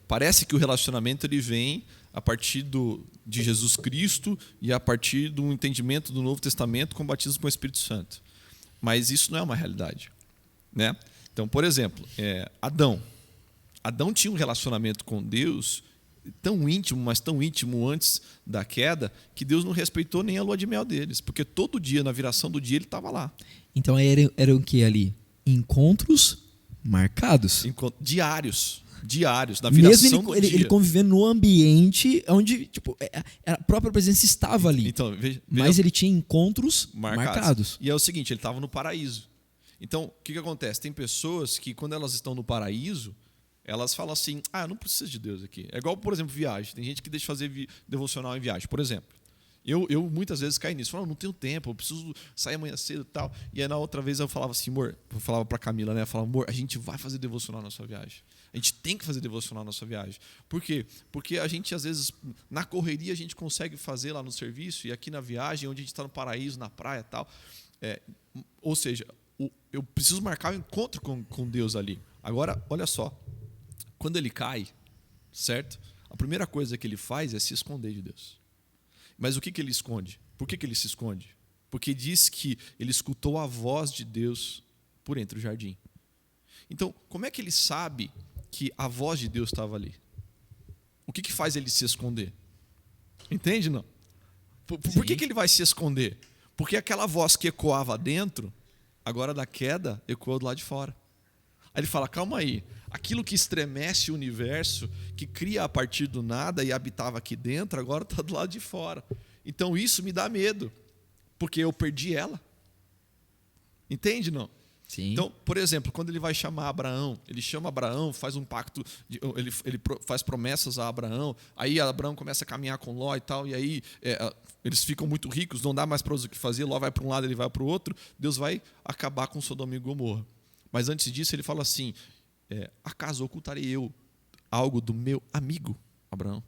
parece que o relacionamento ele vem a partir de Jesus Cristo e a partir do entendimento do Novo Testamento com o batismo com o Espírito Santo. Mas isso não é uma realidade, né? Então, por exemplo, Adão tinha um relacionamento com Deus tão íntimo, mas tão íntimo antes da queda, que Deus não respeitou nem a lua de mel deles, porque todo dia, na viração do dia, ele estava lá. Então eram o que ali? Encontros marcados. Diários, na viração do dia. Ele convivendo no ambiente onde a própria presença estava ali. Então, veja, mas ele tinha encontros marcados. E é o seguinte, ele estava no paraíso. Então, o que acontece? Tem pessoas que, quando elas estão no paraíso, elas falam assim, eu não preciso de Deus aqui. É igual, por exemplo, viagem. Tem gente que deixa de fazer devocional em viagem, por exemplo. Eu muitas vezes caí nisso. Falava, não tenho tempo, eu preciso sair amanhã cedo e tal. E aí na outra vez eu falava assim, amor, eu falava para Camila, né? Eu falava, amor, a gente vai fazer devocional na sua viagem. A gente tem que fazer devocional na sua viagem. Por quê? Porque a gente, às vezes, na correria, a gente consegue fazer lá no serviço e aqui na viagem, onde a gente está no paraíso, na praia e tal. Ou seja, eu preciso marcar o encontro com Deus ali. Agora, olha só. Quando ele cai, certo? A primeira coisa que ele faz é se esconder de Deus. Mas o que ele esconde? Por que ele se esconde? Porque diz que ele escutou a voz de Deus por entre o jardim. Então, como é que ele sabe que a voz de Deus estava ali? O que faz ele se esconder? Entende, não? Por que ele vai se esconder? Porque aquela voz que ecoava dentro, agora da queda, ecoou do lado de fora. Aí ele fala, calma aí, aquilo que estremece o universo, que cria a partir do nada e habitava aqui dentro, agora está do lado de fora. Então isso me dá medo, porque eu perdi ela. Entende, não? Sim. Então, por exemplo, quando ele vai chamar Abraão, ele chama Abraão, faz um pacto, ele faz promessas a Abraão, aí Abraão começa a caminhar com Ló e tal, e aí eles ficam muito ricos, não dá mais para o que fazer, Ló vai para um lado, ele vai para o outro, Deus vai acabar com Sodoma e Gomorra. Mas antes disso ele fala assim, acaso ocultarei eu algo do meu amigo Abraão?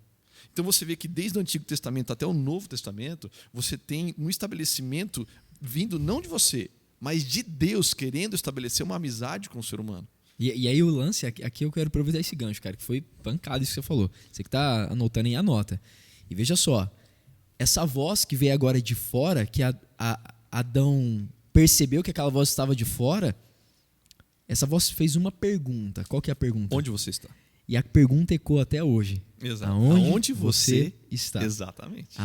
Então você vê que desde o Antigo Testamento até o Novo Testamento, você tem um estabelecimento vindo não de você, mas de Deus querendo estabelecer uma amizade com o ser humano. E aí o lance, aqui eu quero aproveitar esse gancho, cara, que foi pancado isso que você falou. Você que está anotando aí, anota. E veja só, essa voz que veio agora de fora, que Adão percebeu que aquela voz estava de fora, essa voz fez uma pergunta. Qual que é a pergunta? Onde você está? E a pergunta ecoa até hoje. Exato. Aonde você está? Exatamente.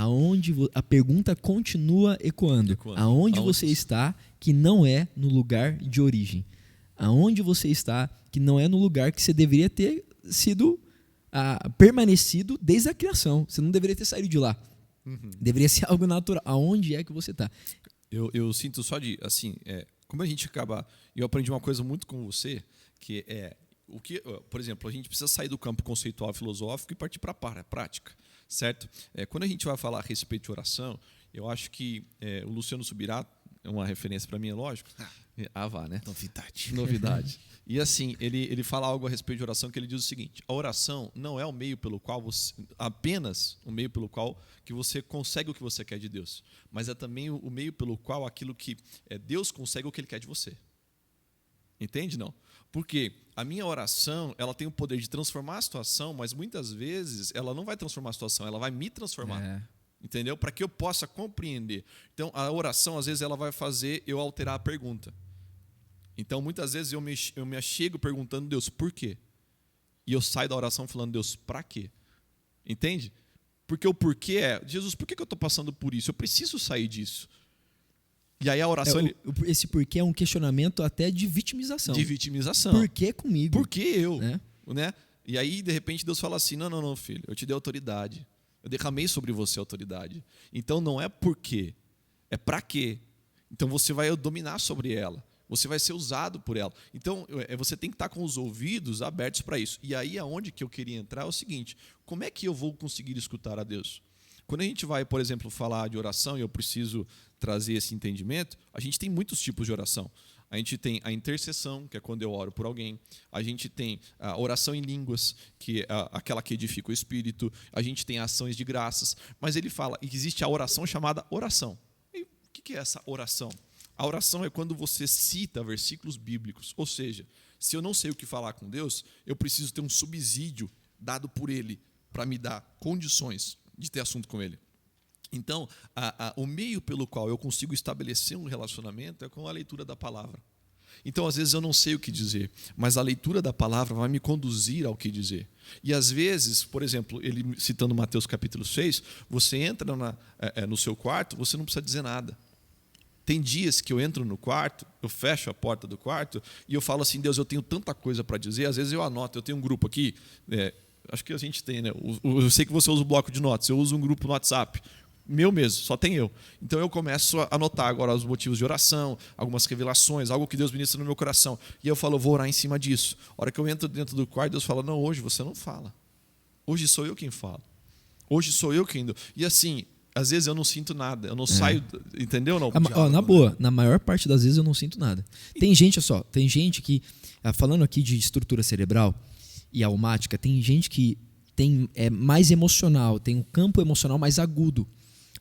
A pergunta continua ecoando. Aonde você está que não é no lugar de origem? Aonde você está que não é no lugar que você deveria ter sido permanecido desde a criação? Você não deveria ter saído de lá. Uhum. Deveria ser algo natural. Aonde é que você está? Eu sinto só de, assim, como a gente acaba... Eu aprendi uma coisa muito com você, que por exemplo, a gente precisa sair do campo conceitual e filosófico e partir para a prática, certo? Quando a gente vai falar a respeito de oração, eu acho que o Luciano Subirá é uma referência para mim, é lógico. Vá, né? Novidade. E assim, ele fala algo a respeito de oração, que ele diz o seguinte: a oração não é o meio pelo qual apenas o meio pelo qual que você consegue o que você quer de Deus, mas é também o meio pelo qual aquilo que Deus consegue o que Ele quer de você. Entende, não? Porque a minha oração, ela tem o poder de transformar a situação, mas muitas vezes ela não vai transformar a situação, ela vai me transformar. Entendeu? Para que eu possa compreender. Então, a oração, às vezes, ela vai fazer eu alterar a pergunta. Então, muitas vezes, eu me achego perguntando, Deus, por quê? E eu saio da oração falando, Deus, para quê? Entende? Porque o porquê Jesus, por que eu estou passando por isso? Eu preciso sair disso. E aí a oração... Esse porquê é um questionamento até de vitimização. De vitimização. Por que comigo? Por que eu? Né? E aí, de repente, Deus fala assim, não, filho, eu te dei autoridade. Eu derramei sobre você a autoridade. Então, não é por quê, é para quê. Então, você vai dominar sobre ela. Você vai ser usado por ela. Então, você tem que estar com os ouvidos abertos para isso. E aí, aonde que eu queria entrar é o seguinte: como é que eu vou conseguir escutar a Deus? Quando a gente vai, por exemplo, falar de oração, e eu preciso trazer esse entendimento, a gente tem muitos tipos de oração. A gente tem a intercessão, que é quando eu oro por alguém. A gente tem a oração em línguas, que é aquela que edifica o espírito. A gente tem ações de graças. Mas ele fala que existe a oração chamada oração. E o que é essa oração? A oração é quando você cita versículos bíblicos. Ou seja, se eu não sei o que falar com Deus, eu preciso ter um subsídio dado por Ele para me dar condições de ter assunto com Ele. Então, o meio pelo qual eu consigo estabelecer um relacionamento é com a leitura da palavra. Então, às vezes, eu não sei o que dizer, mas a leitura da palavra vai me conduzir ao que dizer. E, às vezes, por exemplo, ele citando Mateus capítulo 6, você entra no seu quarto, você não precisa dizer nada. Tem dias que eu entro no quarto, eu fecho a porta do quarto e eu falo assim, Deus, eu tenho tanta coisa para dizer. Às vezes eu anoto, eu tenho um grupo aqui, acho que a gente tem, né? Eu sei que você usa o bloco de notas, eu uso um grupo no WhatsApp, meu mesmo, só tem eu. Então eu começo a anotar agora os motivos de oração, algumas revelações, algo que Deus ministra no meu coração. E eu falo, eu vou orar em cima disso. A hora que eu entro dentro do quarto, Deus fala, não, hoje você não fala. Hoje sou eu quem falo. Hoje sou eu quem dou. E assim, às vezes eu não sinto nada, eu não saio, entendeu? Não, Na boa, na maior parte das vezes eu não sinto nada. Tem gente, olha só, tem gente que, falando aqui de estrutura cerebral e almática, tem gente que é mais emocional, tem um campo emocional mais agudo.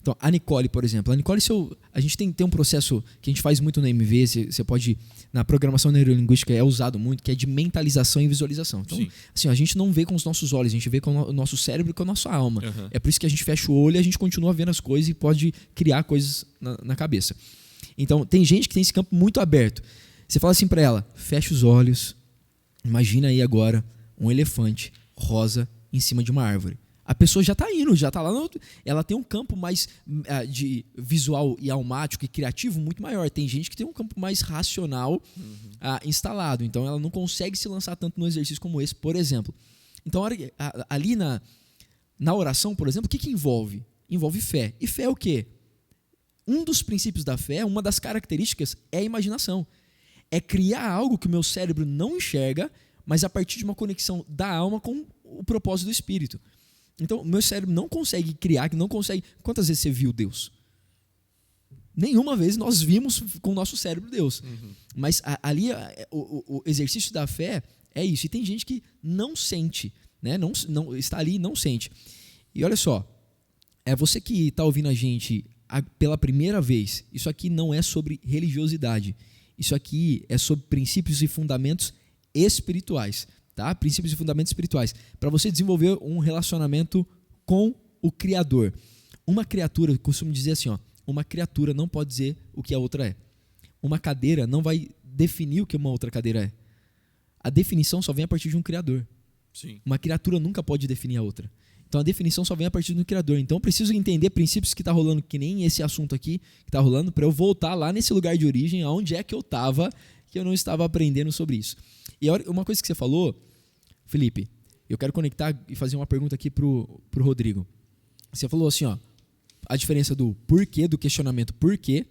Então, a Nicole, por exemplo. A Nicole, a gente tem um processo que a gente faz muito no MV, você pode, na programação neurolinguística é usado muito, que é de mentalização e visualização. Então, assim, a gente não vê com os nossos olhos, a gente vê com o nosso cérebro e com a nossa alma. Uhum. É por isso que a gente fecha o olho e a gente continua vendo as coisas e pode criar coisas na cabeça. Então, tem gente que tem esse campo muito aberto. Você fala assim para ela, fecha os olhos, imagina aí agora um elefante rosa em cima de uma árvore. A pessoa já está indo, já está lá. Ela tem um campo mais de visual e almático e criativo muito maior. Tem gente que tem um campo mais racional instalado. Então, ela não consegue se lançar tanto no exercício como esse, por exemplo. Então, ali na oração, por exemplo, o que envolve? Envolve fé. E fé é o quê? Um dos princípios da fé, uma das características, é a imaginação. É criar algo que o meu cérebro não enxerga, mas a partir de uma conexão da alma com o propósito do Espírito. Então, o meu cérebro não consegue criar, não consegue... Quantas vezes você viu Deus? Nenhuma vez nós vimos com o nosso cérebro Deus. Uhum. Mas ali, o exercício da fé é isso. E tem gente que não sente, né? Não está ali e não sente. E olha só, você que está ouvindo a gente pela primeira vez, isso aqui não é sobre religiosidade. Isso aqui é sobre princípios e fundamentos espirituais. Tá? Princípios e fundamentos espirituais, para você desenvolver um relacionamento com o Criador. Uma criatura, eu costumo dizer assim, uma criatura não pode dizer o que a outra é. Uma cadeira não vai definir o que uma outra cadeira é. A definição só vem a partir de um Criador. Sim. Uma criatura nunca pode definir a outra. Então a definição só vem a partir do Criador. Então eu preciso entender princípios que está rolando, que nem esse assunto aqui que está rolando, para eu voltar lá nesse lugar de origem, aonde é que eu estava, que eu não estava aprendendo sobre isso. E uma coisa que você falou, Felipe, eu quero conectar e fazer uma pergunta aqui pro Rodrigo. Você falou assim, a diferença do porquê, do questionamento porquê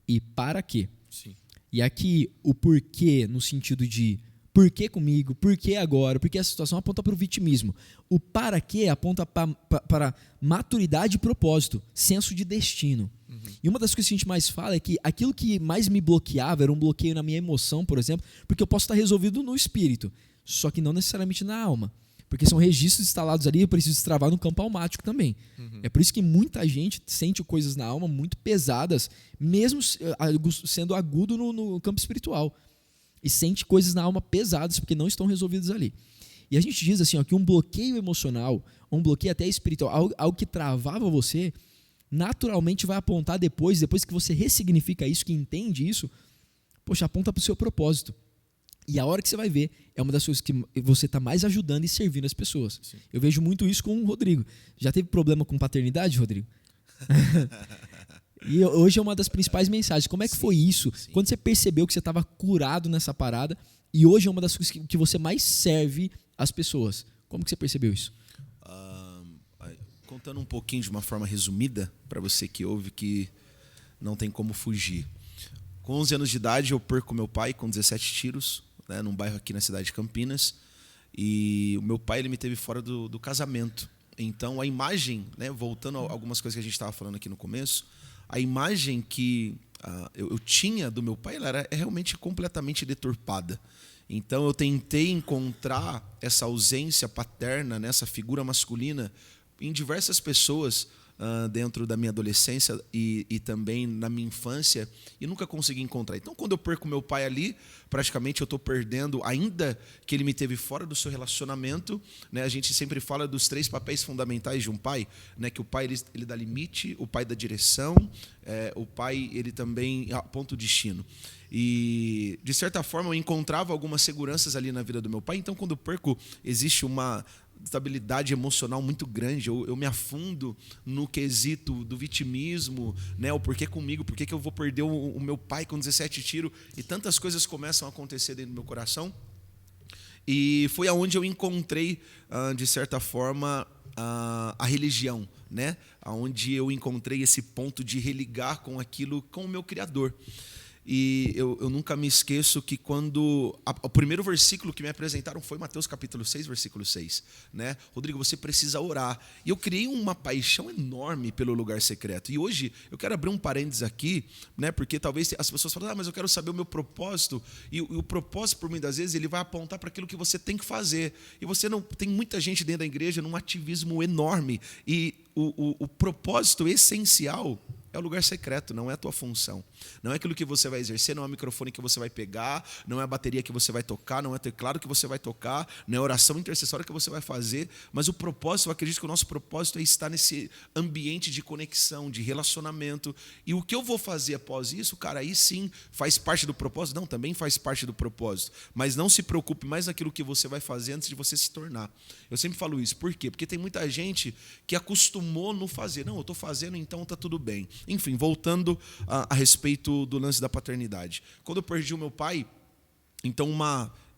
e para quê. Sim. E aqui o porquê no sentido de por que comigo, por que agora, por que a situação aponta para o vitimismo. O para quê aponta para maturidade e propósito, senso de destino. Uhum. E uma das coisas que a gente mais fala é que aquilo que mais me bloqueava era um bloqueio na minha emoção, por exemplo, porque eu posso estar resolvido no espírito, só que não necessariamente na alma. Porque são registros instalados ali, eu preciso destravar no campo almático também. Uhum. É por isso que muita gente sente coisas na alma muito pesadas, mesmo sendo agudo no campo espiritual. E sente coisas na alma pesadas, porque não estão resolvidas ali. E a gente diz assim, que um bloqueio emocional, um bloqueio até espiritual, algo que travava você, naturalmente vai apontar depois que você ressignifica isso, que entende isso, aponta para o seu propósito. E a hora que você vai ver, é uma das coisas que você está mais ajudando e servindo as pessoas. Sim. Eu vejo muito isso com o Rodrigo. Já teve problema com paternidade, Rodrigo? E hoje é uma das principais mensagens. Como é que foi isso? Sim. Quando você percebeu que você estava curado nessa parada, e hoje é uma das coisas que você mais serve às pessoas. Como que você percebeu isso? Contando um pouquinho de uma forma resumida, para você que ouve, que não tem como fugir. Com 11 anos de idade, eu perco meu pai com 17 tiros, né, num bairro aqui na cidade de Campinas. E o meu pai ele me teve fora do casamento. Então, a imagem, né, voltando a algumas coisas que a gente estava falando aqui no começo, a imagem que eu tinha do meu pai ela é realmente completamente deturpada. Então, eu tentei encontrar essa ausência paterna, nessa figura masculina, em diversas pessoas dentro da minha adolescência e também na minha infância, e nunca consegui encontrar. Então, quando eu perco meu pai ali, praticamente eu estou perdendo, ainda que ele me teve fora do seu relacionamento, né? A gente sempre fala dos 3 papéis fundamentais de um pai, né? Que o pai ele dá limite, o pai dá direção, o pai ele também aponta o destino. E, de certa forma, eu encontrava algumas seguranças ali na vida do meu pai. Então, quando eu perco, existe uma estabilidade emocional muito grande. Eu me afundo no quesito do vitimismo, né? O porquê comigo, por que eu vou perder o meu pai com 17 tiros, e tantas coisas começam a acontecer dentro do meu coração. E foi aonde eu encontrei, de certa forma, a religião, né? Aonde eu encontrei esse ponto de religar com aquilo, com o meu Criador. e eu nunca me esqueço que quando o primeiro versículo que me apresentaram foi Mateus capítulo 6, versículo 6, né? Rodrigo, você precisa orar. E eu criei uma paixão enorme pelo lugar secreto. E hoje eu quero abrir um parênteses aqui, né? Porque talvez as pessoas falam, mas eu quero saber o meu propósito. E o propósito, por muitas vezes, ele vai apontar para aquilo que você tem que fazer. E você não tem muita gente dentro da igreja num ativismo enorme. E o propósito essencial é o lugar secreto, não é a tua função. Não é aquilo que você vai exercer, não é o microfone que você vai pegar, não é a bateria que você vai tocar, não é o teclado que você vai tocar, não é a oração intercessória que você vai fazer, mas o propósito, eu acredito que o nosso propósito é estar nesse ambiente de conexão, de relacionamento. E o que eu vou fazer após isso, cara, aí sim faz parte do propósito? Não, também faz parte do propósito. Mas não se preocupe mais naquilo que você vai fazer antes de você se tornar. Eu sempre falo isso. Por quê? Porque tem muita gente que acostumou no fazer. Não, eu estou fazendo, então está tudo bem. Enfim, voltando a respeito do lance da paternidade. Quando eu perdi o meu pai, então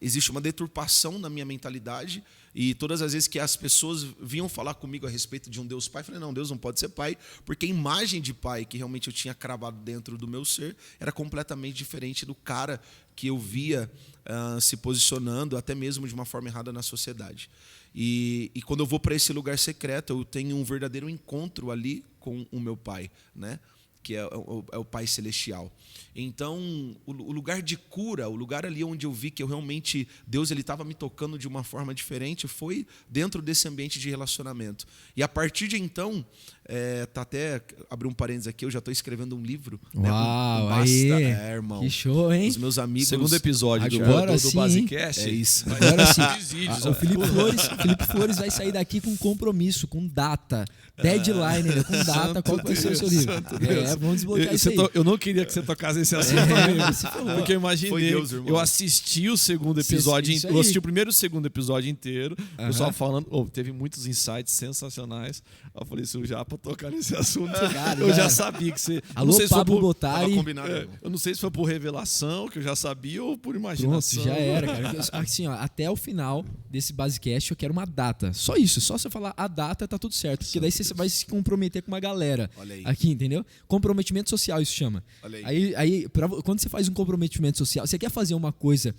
existe uma deturpação na minha mentalidade, e todas as vezes que as pessoas vinham falar comigo a respeito de um Deus pai, eu falei, não, Deus não pode ser pai, porque a imagem de pai que realmente eu tinha cravado dentro do meu ser era completamente diferente do cara que eu via se posicionando, até mesmo de uma forma errada na sociedade. E quando eu vou para esse lugar secreto, eu tenho um verdadeiro encontro ali com o meu pai, né? Que é o Pai Celestial. Então, o lugar de cura, o lugar ali onde eu vi que eu realmente, Deus estava me tocando de uma forma diferente, foi dentro desse ambiente de relacionamento. E a partir de então, até abrir um parênteses aqui, eu já estou escrevendo um livro. Uau, né? aí, irmão. que show, hein? Os meus amigos... Segundo episódio agora do Basecast. É isso. Agora sim. O Felipe Flores vai sair daqui com compromisso, com data, deadline, né? Com data, qual vai ser o seu livro. Vamos desbloquear isso aí. Eu não queria que você tocasse esse assunto, amigo, porque eu imaginei, Deus, eu assisti o segundo episódio, eu assisti o primeiro e o segundo episódio inteiro, o pessoal falando, teve muitos insights sensacionais. Eu falei, se eu já para tocar nesse assunto, eu já sabia que você... Alô, Pablo Bottari. Eu não sei se foi por revelação, que eu já sabia, ou por imaginação. Pronto, já era, cara. Assim, ó, até o final desse Basecast eu quero uma data. Só isso, só você falar a data tá tudo certo. Porque daí você vai se comprometer com uma galera. Olha aí. Aqui, entendeu? Comprometimento social, isso chama. Olha aí. Aí quando você faz um comprometimento social, você quer fazer uma coisa,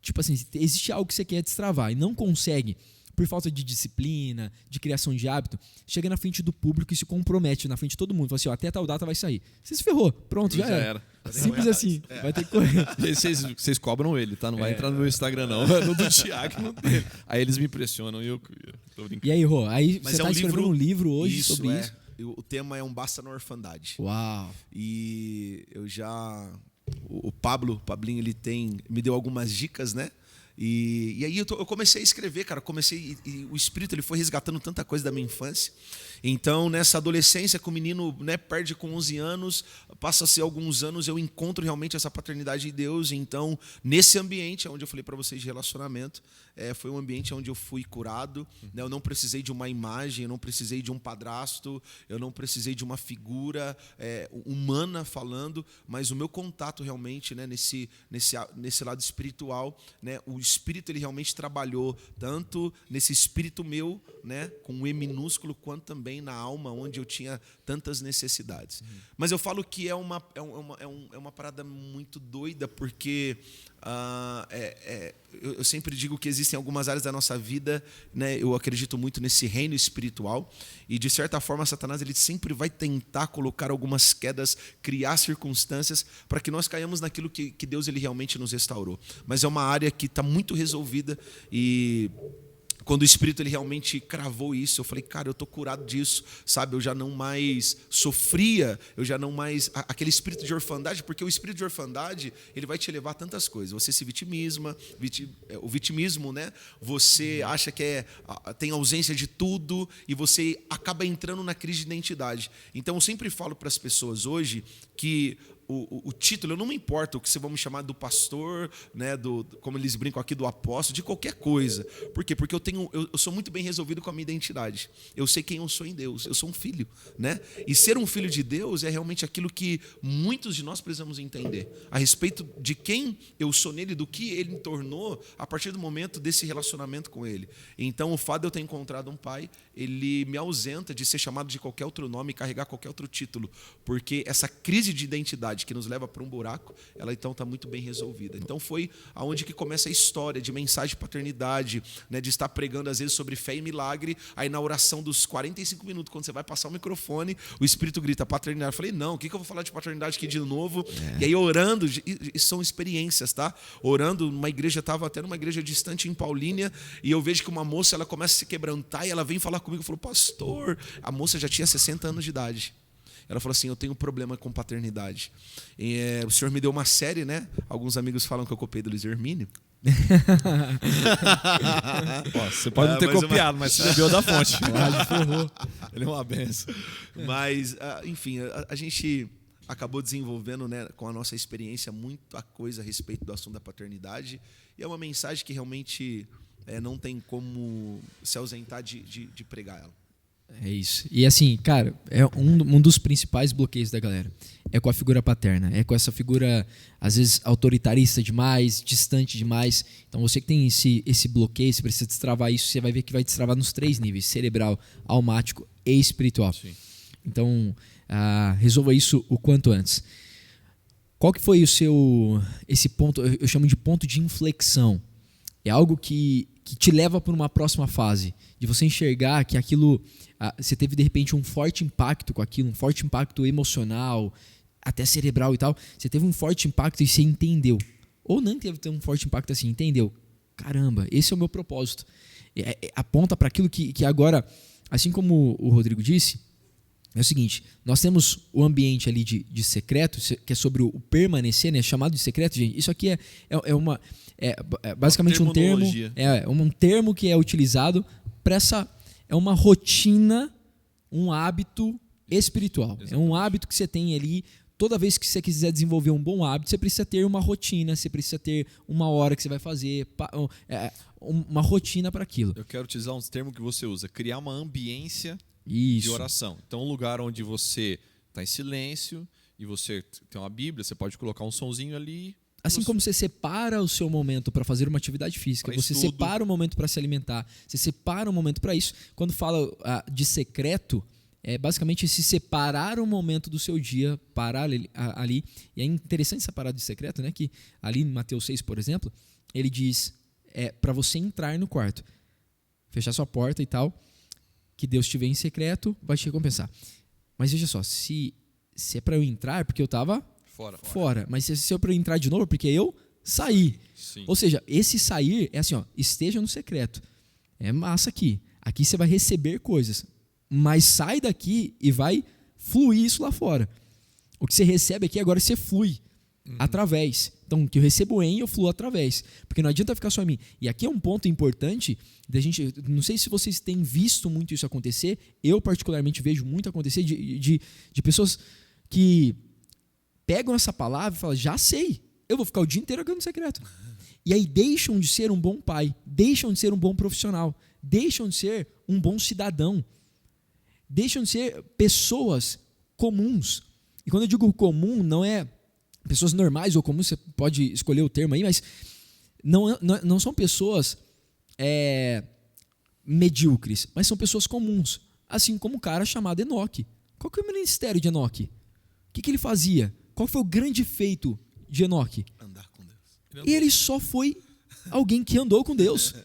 tipo assim, existe algo que você quer destravar e não consegue, por falta de disciplina, de criação de hábito, chega na frente do público e se compromete na frente de todo mundo. Fala assim, ó, até tal data vai sair. Você se ferrou. Pronto, já era. Simples assim. Vai ter que correr. Vocês cobram ele, tá? Não vai entrar no meu Instagram, não. No do Thiago não tem. Aí eles me impressionam e eu tô brincando. E aí, Rô, aí Mas você tá escrevendo um livro hoje sobre isso? O tema é Um Basta na Orfandade. Uau! E eu já... O Pablinho, ele me deu algumas dicas, né? E aí eu comecei a escrever, cara. E o Espírito ele foi resgatando tanta coisa da minha infância. Então, nessa adolescência, que o menino, né, perde com 11 anos, passa-se alguns anos, eu encontro realmente essa paternidade de Deus. Então, nesse ambiente, onde eu falei para vocês de relacionamento, foi um ambiente onde eu fui curado. Né? Eu não precisei de uma imagem, eu não precisei de um padrasto, eu não precisei de uma figura humana falando, mas o meu contato realmente, né, nesse lado espiritual, né, o Espírito ele realmente trabalhou tanto nesse espírito meu, né, com um E minúsculo, quanto também na alma, onde eu tinha tantas necessidades. Mas eu falo que é uma parada muito doida, porque eu sempre digo que existem algumas áreas da nossa vida, né, eu acredito muito nesse reino espiritual, e de certa forma Satanás ele sempre vai tentar colocar algumas quedas, criar circunstâncias para que nós caiamos naquilo que Deus ele realmente nos restaurou. Mas é uma área que está muito resolvida, e quando o Espírito ele realmente cravou isso, eu falei, cara, eu estou curado disso, sabe? Eu já não mais sofria, eu já não mais... Aquele espírito de orfandade, porque o espírito de orfandade, ele vai te levar a tantas coisas. Você se o vitimismo, né? Você acha que tem ausência de tudo e você acaba entrando na crise de identidade. Então, eu sempre falo para as pessoas hoje que o título, eu não me importo o que você vai me chamar do pastor, né, como eles brincam aqui, do apóstolo, de qualquer coisa. Por quê? Porque eu sou muito bem resolvido com a minha identidade. Eu sei quem eu sou em Deus. Eu sou um filho, né? E ser um filho de Deus é realmente aquilo que muitos de nós precisamos entender. A respeito de quem eu sou nele, do que ele me tornou a partir do momento desse relacionamento com ele. Então, o fato de eu ter encontrado um pai, ele me ausenta de ser chamado de qualquer outro nome e carregar qualquer outro título. Porque essa crise de identidade, paternidade que nos leva para um buraco, ela então está muito bem resolvida. Então foi aonde que começa a história de mensagem de paternidade, né, de estar pregando às vezes sobre fé e milagre, aí na oração dos 45 minutos, quando você vai passar o microfone, o Espírito grita paternidade. Eu falei, não, o que eu vou falar de paternidade aqui de novo? E aí orando, e são experiências, tá? Orando numa igreja, estava até numa igreja distante em Paulínia, e eu vejo que uma moça, ela começa a se quebrantar, e ela vem falar comigo, falou, pastor, a moça já tinha 60 anos de idade. Ela falou assim, eu tenho um problema com paternidade. O senhor me deu uma série, né? Alguns amigos falam que eu copiei do Luiz Hermínio. Você pode não ter copiado, mas você bebeu da fonte. Ele é uma benção. Mas, enfim, a gente acabou desenvolvendo, né, com a nossa experiência muita coisa a respeito do assunto da paternidade. E é uma mensagem que realmente não tem como se ausentar de pregar ela. É isso. E assim, cara, é um dos principais bloqueios da galera. É com a figura paterna. É com essa figura, às vezes, autoritarista demais, distante demais. Então, você que tem esse bloqueio, você precisa destravar isso, você vai ver que vai destravar nos 3 níveis: cerebral, almático e espiritual. Sim. Então, resolva isso o quanto antes. Qual que foi esse ponto, eu chamo de ponto de inflexão? É algo que te leva para uma próxima fase, de você enxergar que aquilo, você teve de repente um forte impacto com aquilo, um forte impacto emocional, até cerebral e tal, você teve um forte impacto e você entendeu. Ou não teve um forte impacto assim, entendeu? Caramba, esse é o meu propósito. Aponta para aquilo que agora, assim como o Rodrigo disse, é o seguinte, nós temos o ambiente ali de secreto, que é sobre o permanecer, né, chamado de secreto, gente. Isso aqui é basicamente um termo que é utilizado para uma rotina, um hábito espiritual. Exatamente. É um hábito que você tem ali. Toda vez que você quiser desenvolver um bom hábito, você precisa ter uma rotina, você precisa ter uma hora que você vai fazer, uma rotina para aquilo. Eu quero utilizar um termo que você usa, criar uma ambiência de oração. Então, um lugar onde você está em silêncio e você tem uma Bíblia, você pode colocar um sonzinho ali. Assim como você separa o seu momento para fazer uma atividade física, você separa o momento para se alimentar, você separa o momento para isso. Quando fala de secreto, é basicamente se separar um momento do seu dia, parar ali. E é interessante essa parada de secreto, né? Que ali em Mateus 6, por exemplo, ele diz para você entrar no quarto, fechar sua porta e tal, que Deus te vê em secreto, vai te recompensar. Mas veja só, se é para eu entrar, porque eu estava fora. Mas se é para eu entrar de novo, porque eu saí. Sim. Ou seja, esse sair é assim, ó, esteja no secreto. É massa aqui. Aqui você vai receber coisas. Mas sai daqui e vai fluir isso lá fora. O que você recebe aqui, agora você flui através. Então, o que eu recebo eu fluo através. Porque não adianta ficar só em mim. E aqui é um ponto importante da gente. Não sei se vocês têm visto muito isso acontecer. Eu, particularmente, vejo muito acontecer de pessoas que pegam essa palavra e falam, já sei, eu vou ficar o dia inteiro no secreto. E aí deixam de ser um bom pai, deixam de ser um bom profissional, deixam de ser um bom cidadão, deixam de ser pessoas comuns. E quando eu digo comum, não é pessoas normais ou comuns, você pode escolher o termo aí, mas não são pessoas medíocres, mas são pessoas comuns. Assim como um cara chamado Enoque. Qual que é o ministério de Enoque? O que ele fazia? Qual foi o grande feito de Enoque? Andar com Deus. Ele só foi alguém que andou com Deus.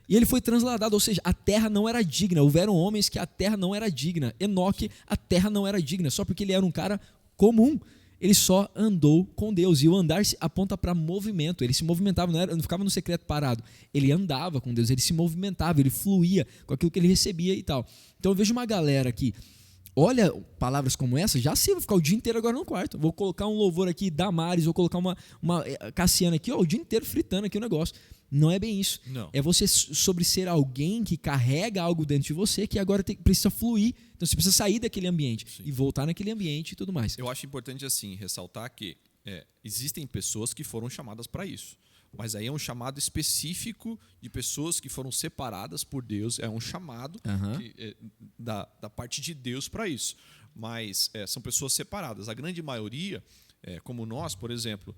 E ele foi transladado, ou seja, a terra não era digna. Houveram homens que a terra não era digna. Enoque, a terra não era digna, só porque ele era um cara comum. Ele só andou com Deus. E o andar aponta para movimento. Ele se movimentava, não ficava no secreto parado. Ele andava com Deus, ele se movimentava, ele fluía com aquilo que ele recebia e tal. Então eu vejo uma galera que olha palavras como essa, já sei, vou ficar o dia inteiro agora no quarto. Vou colocar um louvor aqui, Damares, vou colocar uma Cassiana aqui, o dia inteiro fritando aqui o negócio. Não é bem isso. Não. É você sobre ser alguém que carrega algo dentro de você que agora precisa fluir. Então você precisa sair daquele ambiente. Sim. E voltar naquele ambiente e tudo mais. Eu acho importante assim ressaltar que existem pessoas que foram chamadas para isso. Mas aí é um chamado específico de pessoas que foram separadas por Deus. É um chamado da parte de Deus para isso. Mas são pessoas separadas. A grande maioria como nós, por exemplo,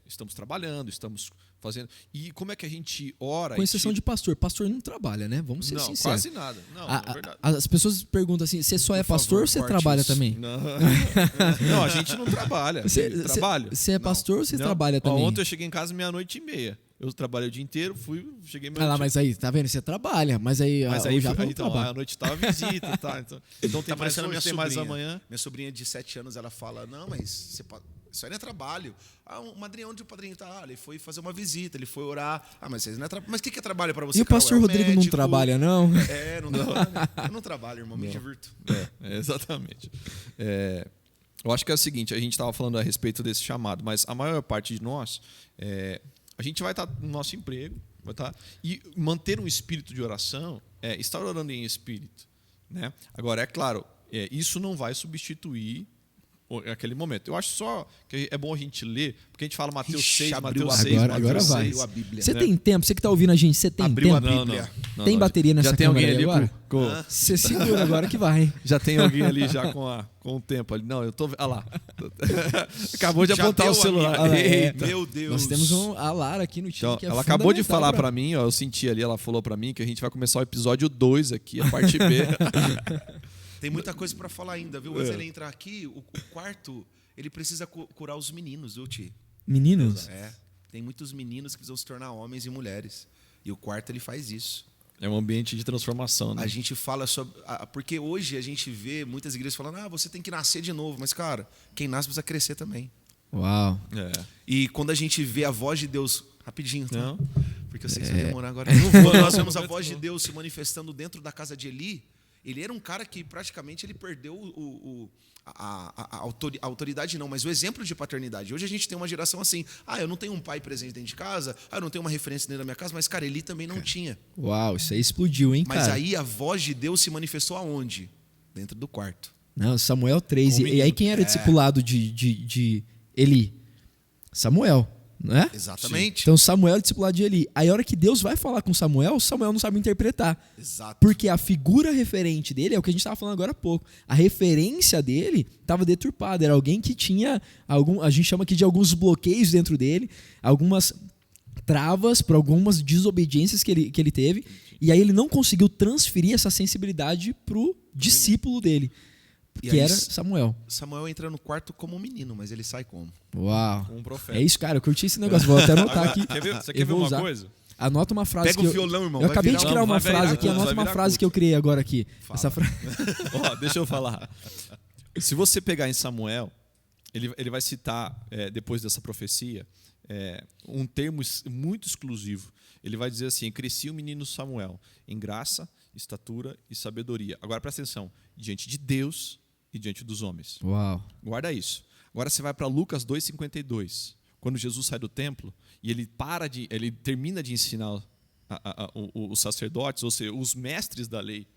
estamos trabalhando, estamos fazendo. E como é que a gente ora? Com exceção de pastor. Pastor não trabalha, né? Vamos ser não, sinceros. quase nada. Não, é verdade. As pessoas perguntam assim, você só é Por pastor favor, ou você corte trabalha isso. também? Não, a gente não trabalha. Trabalho. Você é pastor ou você Não. trabalha também? Ontem eu cheguei em casa 00:30. Eu trabalhei o dia inteiro, cheguei meio-noite. Mas aí, tá vendo? Você trabalha, mas aí Aí já então, à noite tava visita, tá? Então tem Tá mais parecendo hoje, minha tem sobrinha. mais amanhã. Minha sobrinha de 7 anos, ela fala, não, mas isso aí não é trabalho. O madrinho, onde o padrinho tá? Ele foi fazer uma visita, ele foi orar. Mas isso não é trabalho. Mas o que é trabalho para você, E o pastor Carol? Rodrigo não trabalha, não? Não trabalha. Eu não trabalho, irmão, me divirto. Exatamente. Eu acho que é o seguinte, a gente estava falando a respeito desse chamado, mas a maior parte de nós, a gente vai estar no nosso emprego, e manter um espírito de oração é estar orando em espírito, né? Agora, é claro, isso não vai substituir aquele momento. Eu acho só que é bom a gente ler, porque a gente fala Mateus 6, Mateus 6, Agora vai. Abriu a Bíblia. Você tem tempo? Você que tá ouvindo a gente, você tem Abriu a tempo? Bíblia. Tem bateria nessa já tem câmera alguém ali agora? Você segura agora que vai. Já tem alguém ali já com o tempo ali. Não, eu tô. Olha lá. Acabou de Já apontar deu, o celular. amigo. Eita. Meu Deus. Nós temos a Lara aqui no time Então, que é ela acabou de fundamental falar para mim, ó, eu senti ali, ela falou para mim que a gente vai começar o episódio 2 aqui, a parte B. Tem muita coisa para falar ainda, viu? Antes ele entrar aqui, o quarto, ele precisa curar os meninos, viu, Ti? Meninos? Tem muitos meninos que precisam se tornar homens e mulheres. E o quarto, ele faz isso. É um ambiente de transformação, né? A gente fala sobre... Porque hoje a gente vê muitas igrejas falando, você tem que nascer de novo. Mas, cara, quem nasce precisa crescer também. Uau. E quando a gente vê a voz de Deus... Rapidinho, tá? Não. Porque eu sei que você vai demorar agora. Quando nós vemos a voz de Deus se manifestando dentro da casa de Eli, ele era um cara que praticamente ele perdeu a autoridade, não, mas o exemplo de paternidade. Hoje a gente tem uma geração assim, eu não tenho um pai presente dentro de casa, eu não tenho uma referência dentro da minha casa, mas, cara, Eli também não tinha. Uau, isso aí explodiu, hein, cara? Mas aí a voz de Deus se manifestou aonde? Dentro do quarto. Não, Samuel 3. E aí quem era discipulado de Eli? Samuel, não é? Exatamente. Então Samuel é discipulado de Eli. Aí a hora que Deus vai falar com Samuel não sabe interpretar. Exato. Porque a figura referente dele é o que a gente estava falando agora há pouco. A referência dele estava deturpada. Era alguém que tinha, a gente chama aqui de alguns bloqueios dentro dele, algumas travas por algumas desobediências que ele teve. E aí ele não conseguiu transferir essa sensibilidade para o discípulo dele, que era Samuel. Samuel entra no quarto como um menino, mas ele sai como? Uau. Como um profeta. É isso, cara. Eu curti esse negócio. Vou até anotar aqui. Você quer ver uma coisa? Anota uma frase Pega que o violão, irmão. Eu vai acabei virar de criar uma vai virar frase aqui. culto, Anota vai uma virar frase culto. que eu criei agora aqui. Essa Ó, deixa eu falar. Se você pegar em Samuel, ele vai citar, depois dessa profecia, um termo muito exclusivo. Ele vai dizer assim: crescia o menino Samuel em graça, estatura e sabedoria. Agora presta atenção, diante de Deus e diante dos homens. Uau. Guarda isso. Agora você vai para Lucas 2,52. Quando Jesus sai do templo e ele termina de ensinar os sacerdotes, ou seja, os mestres da lei.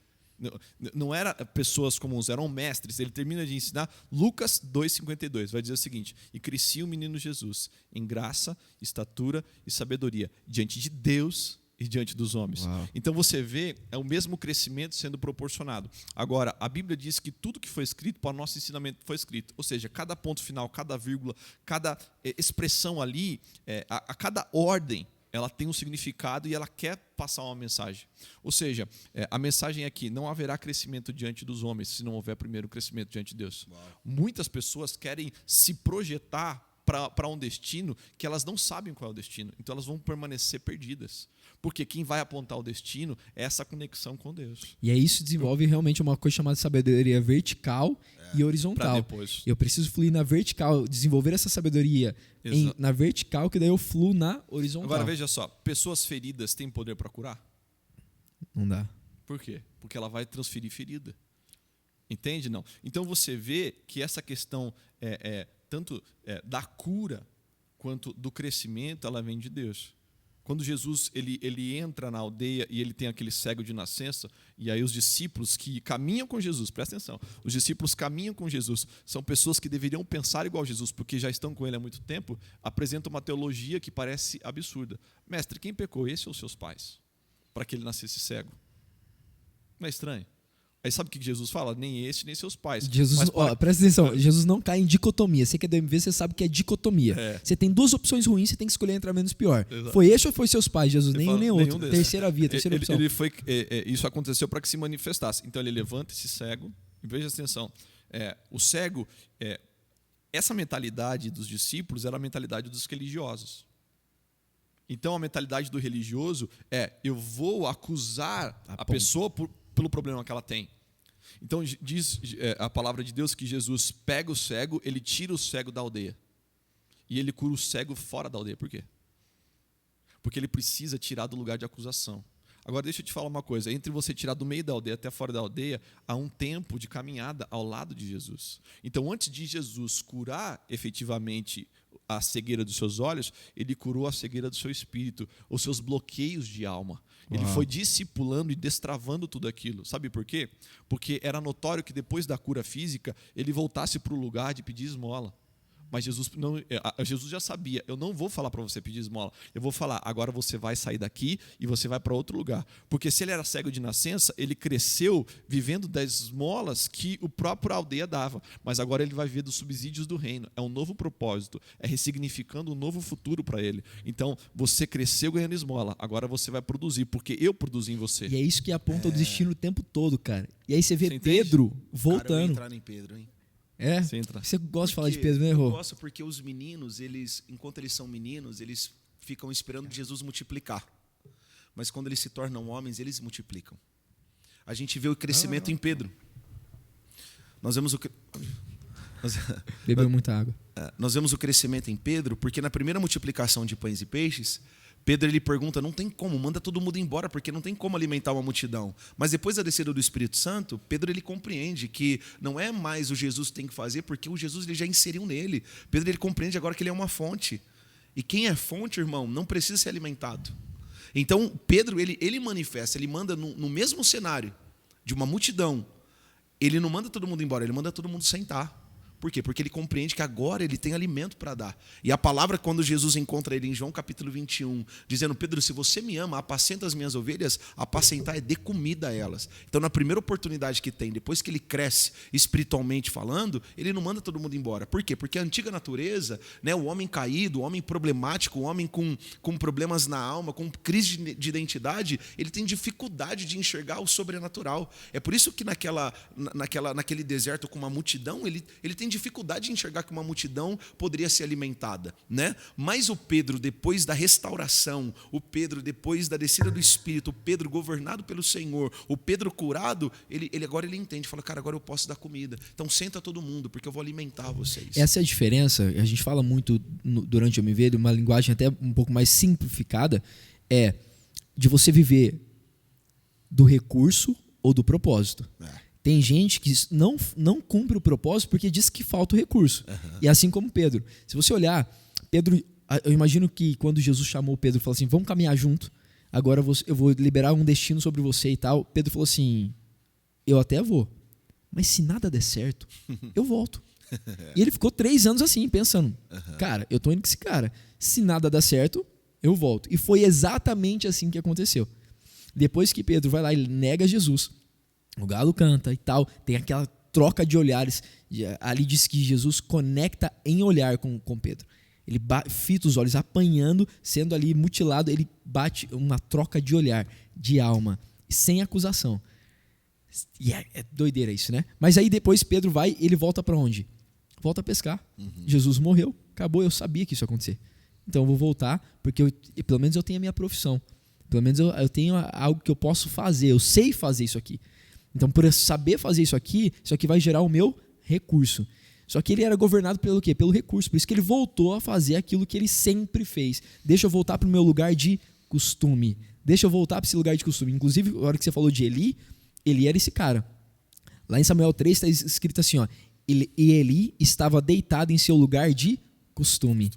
Não eram pessoas comuns, eram mestres. Ele termina de ensinar. Lucas 2,52 vai dizer o seguinte: e crescia o menino Jesus em graça, estatura e sabedoria diante de Deus e diante dos homens. Uau. Então você vê, é o mesmo crescimento sendo proporcionado. Agora, a Bíblia diz que tudo que foi escrito para o nosso ensinamento foi escrito. Ou seja, cada ponto final, cada vírgula, cada expressão ali, a cada ordem, ela tem um significado e ela quer passar uma mensagem. Ou seja, a mensagem é que não haverá crescimento diante dos homens se não houver primeiro crescimento diante de Deus. Uau. Muitas pessoas querem se projetar para um destino que elas não sabem qual é o destino. Então elas vão permanecer perdidas. Porque quem vai apontar o destino é essa conexão com Deus. E aí isso desenvolve realmente uma coisa chamada sabedoria vertical e horizontal. Eu preciso fluir na vertical, desenvolver essa sabedoria na vertical, que daí eu fluo na horizontal. Agora veja só, pessoas feridas têm poder para curar? Não dá. Por quê? Porque ela vai transferir ferida. Entende? Não. Então você vê que essa questão tanto da cura quanto do crescimento, ela vem de Deus. Quando Jesus ele entra na aldeia e ele tem aquele cego de nascença, e aí os discípulos que caminham com Jesus, presta atenção, os discípulos caminham com Jesus, são pessoas que deveriam pensar igual a Jesus, porque já estão com ele há muito tempo, apresentam uma teologia que parece absurda. Mestre, quem pecou, esse ou seus pais, para que ele nascesse cego? Não é estranho? Aí sabe o que Jesus fala? Nem este, nem seus pais. Jesus, presta atenção, Jesus não cai em dicotomia. Você que é do MV, você sabe que é dicotomia. Você tem duas opções ruins, você tem que escolher entre a menos pior. Exato. Foi este ou foi seus pais, Jesus? Nenhum nem outro. Desses. Terceira via, terceira opção. Isso aconteceu para que se manifestasse. Então ele levanta esse cego, e veja atenção, o cego, essa mentalidade dos discípulos era a mentalidade dos religiosos. Então a mentalidade do religioso eu vou acusar a pessoa pelo problema que ela tem. Então diz a palavra de Deus que Jesus pega o cego, ele tira o cego da aldeia. E ele cura o cego fora da aldeia. Por quê? Porque ele precisa tirar do lugar de acusação. Agora deixa eu te falar uma coisa, entre você tirar do meio da aldeia até fora da aldeia, há um tempo de caminhada ao lado de Jesus. Então antes de Jesus curar efetivamente a cegueira dos seus olhos, ele curou a cegueira do seu espírito, os seus bloqueios de alma. Ele foi discipulando e destravando tudo aquilo. Sabe por quê? Porque era notório que depois da cura física, ele voltasse para o lugar de pedir esmola. Mas Jesus já sabia, eu não vou falar para você pedir esmola, eu vou falar, agora você vai sair daqui e você vai para outro lugar. Porque se ele era cego de nascença, ele cresceu vivendo das esmolas que o próprio aldeia dava. Mas agora ele vai viver dos subsídios do reino. É um novo propósito, é ressignificando um novo futuro para ele. Então, você cresceu ganhando esmola, agora você vai produzir, porque eu produzi em você. E é isso que aponta o destino o tempo todo, cara. E aí você vê Pedro voltando. Cara, eu vou entrar em Pedro, hein? Você gosta de falar de Pedro, né, Rô? Eu gosto porque os meninos, enquanto eles são meninos, eles ficam esperando Jesus multiplicar. Mas quando eles se tornam homens, eles multiplicam. A gente vê o crescimento em Pedro. Nós vemos Bebeu muita água. Nós vemos o crescimento em Pedro, porque na primeira multiplicação de pães e peixes, Pedro ele pergunta, não tem como, manda todo mundo embora, porque não tem como alimentar uma multidão. Mas depois da descida do Espírito Santo, Pedro ele compreende que não é mais o Jesus que tem que fazer, porque o Jesus ele já inseriu nele. Pedro ele compreende agora que ele é uma fonte. E quem é fonte, irmão, não precisa ser alimentado. Então Pedro ele manifesta, ele manda no mesmo cenário de uma multidão, ele não manda todo mundo embora, ele manda todo mundo sentar. Por quê? Porque ele compreende que agora ele tem alimento para dar. E a palavra, quando Jesus encontra ele em João capítulo 21, dizendo, Pedro, se você me ama, apacenta as minhas ovelhas, apacentar é de comida a elas. Então, na primeira oportunidade que tem, depois que ele cresce espiritualmente falando, ele não manda todo mundo embora. Por quê? Porque a antiga natureza, né, o homem caído, o homem problemático, o homem com problemas na alma, com crise de identidade, ele tem dificuldade de enxergar o sobrenatural. É por isso que naquele deserto com uma multidão, ele tem dificuldade de enxergar que uma multidão poderia ser alimentada, né? Mas o Pedro, depois da restauração, o Pedro, depois da descida do Espírito, o Pedro governado pelo Senhor, o Pedro curado, ele agora ele entende, fala, cara, agora eu posso dar comida. Então senta todo mundo, porque eu vou alimentar vocês. Essa é a diferença, a gente fala muito durante o MV, de uma linguagem até um pouco mais simplificada, de você viver do recurso ou do propósito. Tem gente que não cumpre o propósito porque diz que falta o recurso. E assim como Pedro. Se você olhar, Pedro, eu imagino que quando Jesus chamou Pedro e falou assim, vamos caminhar junto, agora eu vou liberar um destino sobre você e tal. Pedro falou assim, eu até vou, mas se nada der certo, eu volto. E ele ficou 3 anos assim, pensando, cara, eu tô indo com esse cara, se nada der certo, eu volto. E foi exatamente assim que aconteceu. Depois que Pedro vai lá e nega Jesus, o galo canta e tal, tem aquela troca de olhares. Ali diz que Jesus conecta em olhar com Pedro. Ele fita os olhos, apanhando, sendo ali mutilado, ele bate uma troca de olhar, de alma, sem acusação. E é doideira isso, né? Mas aí depois Pedro vai, ele volta para onde? Volta a pescar. Jesus morreu, acabou, eu sabia que isso ia acontecer. Então eu vou voltar, porque pelo menos eu tenho a minha profissão. Pelo menos eu tenho algo que eu posso fazer, eu sei fazer isso aqui. Então, por eu saber fazer isso aqui vai gerar o meu recurso. Só que ele era governado pelo quê? Pelo recurso. Por isso que ele voltou a fazer aquilo que ele sempre fez. Deixa eu voltar para o meu lugar de costume. Deixa eu voltar para esse lugar de costume. Inclusive, na hora que você falou de Eli era esse cara. Lá em Samuel 3 está escrito assim, e Eli estava deitado em seu lugar de costume.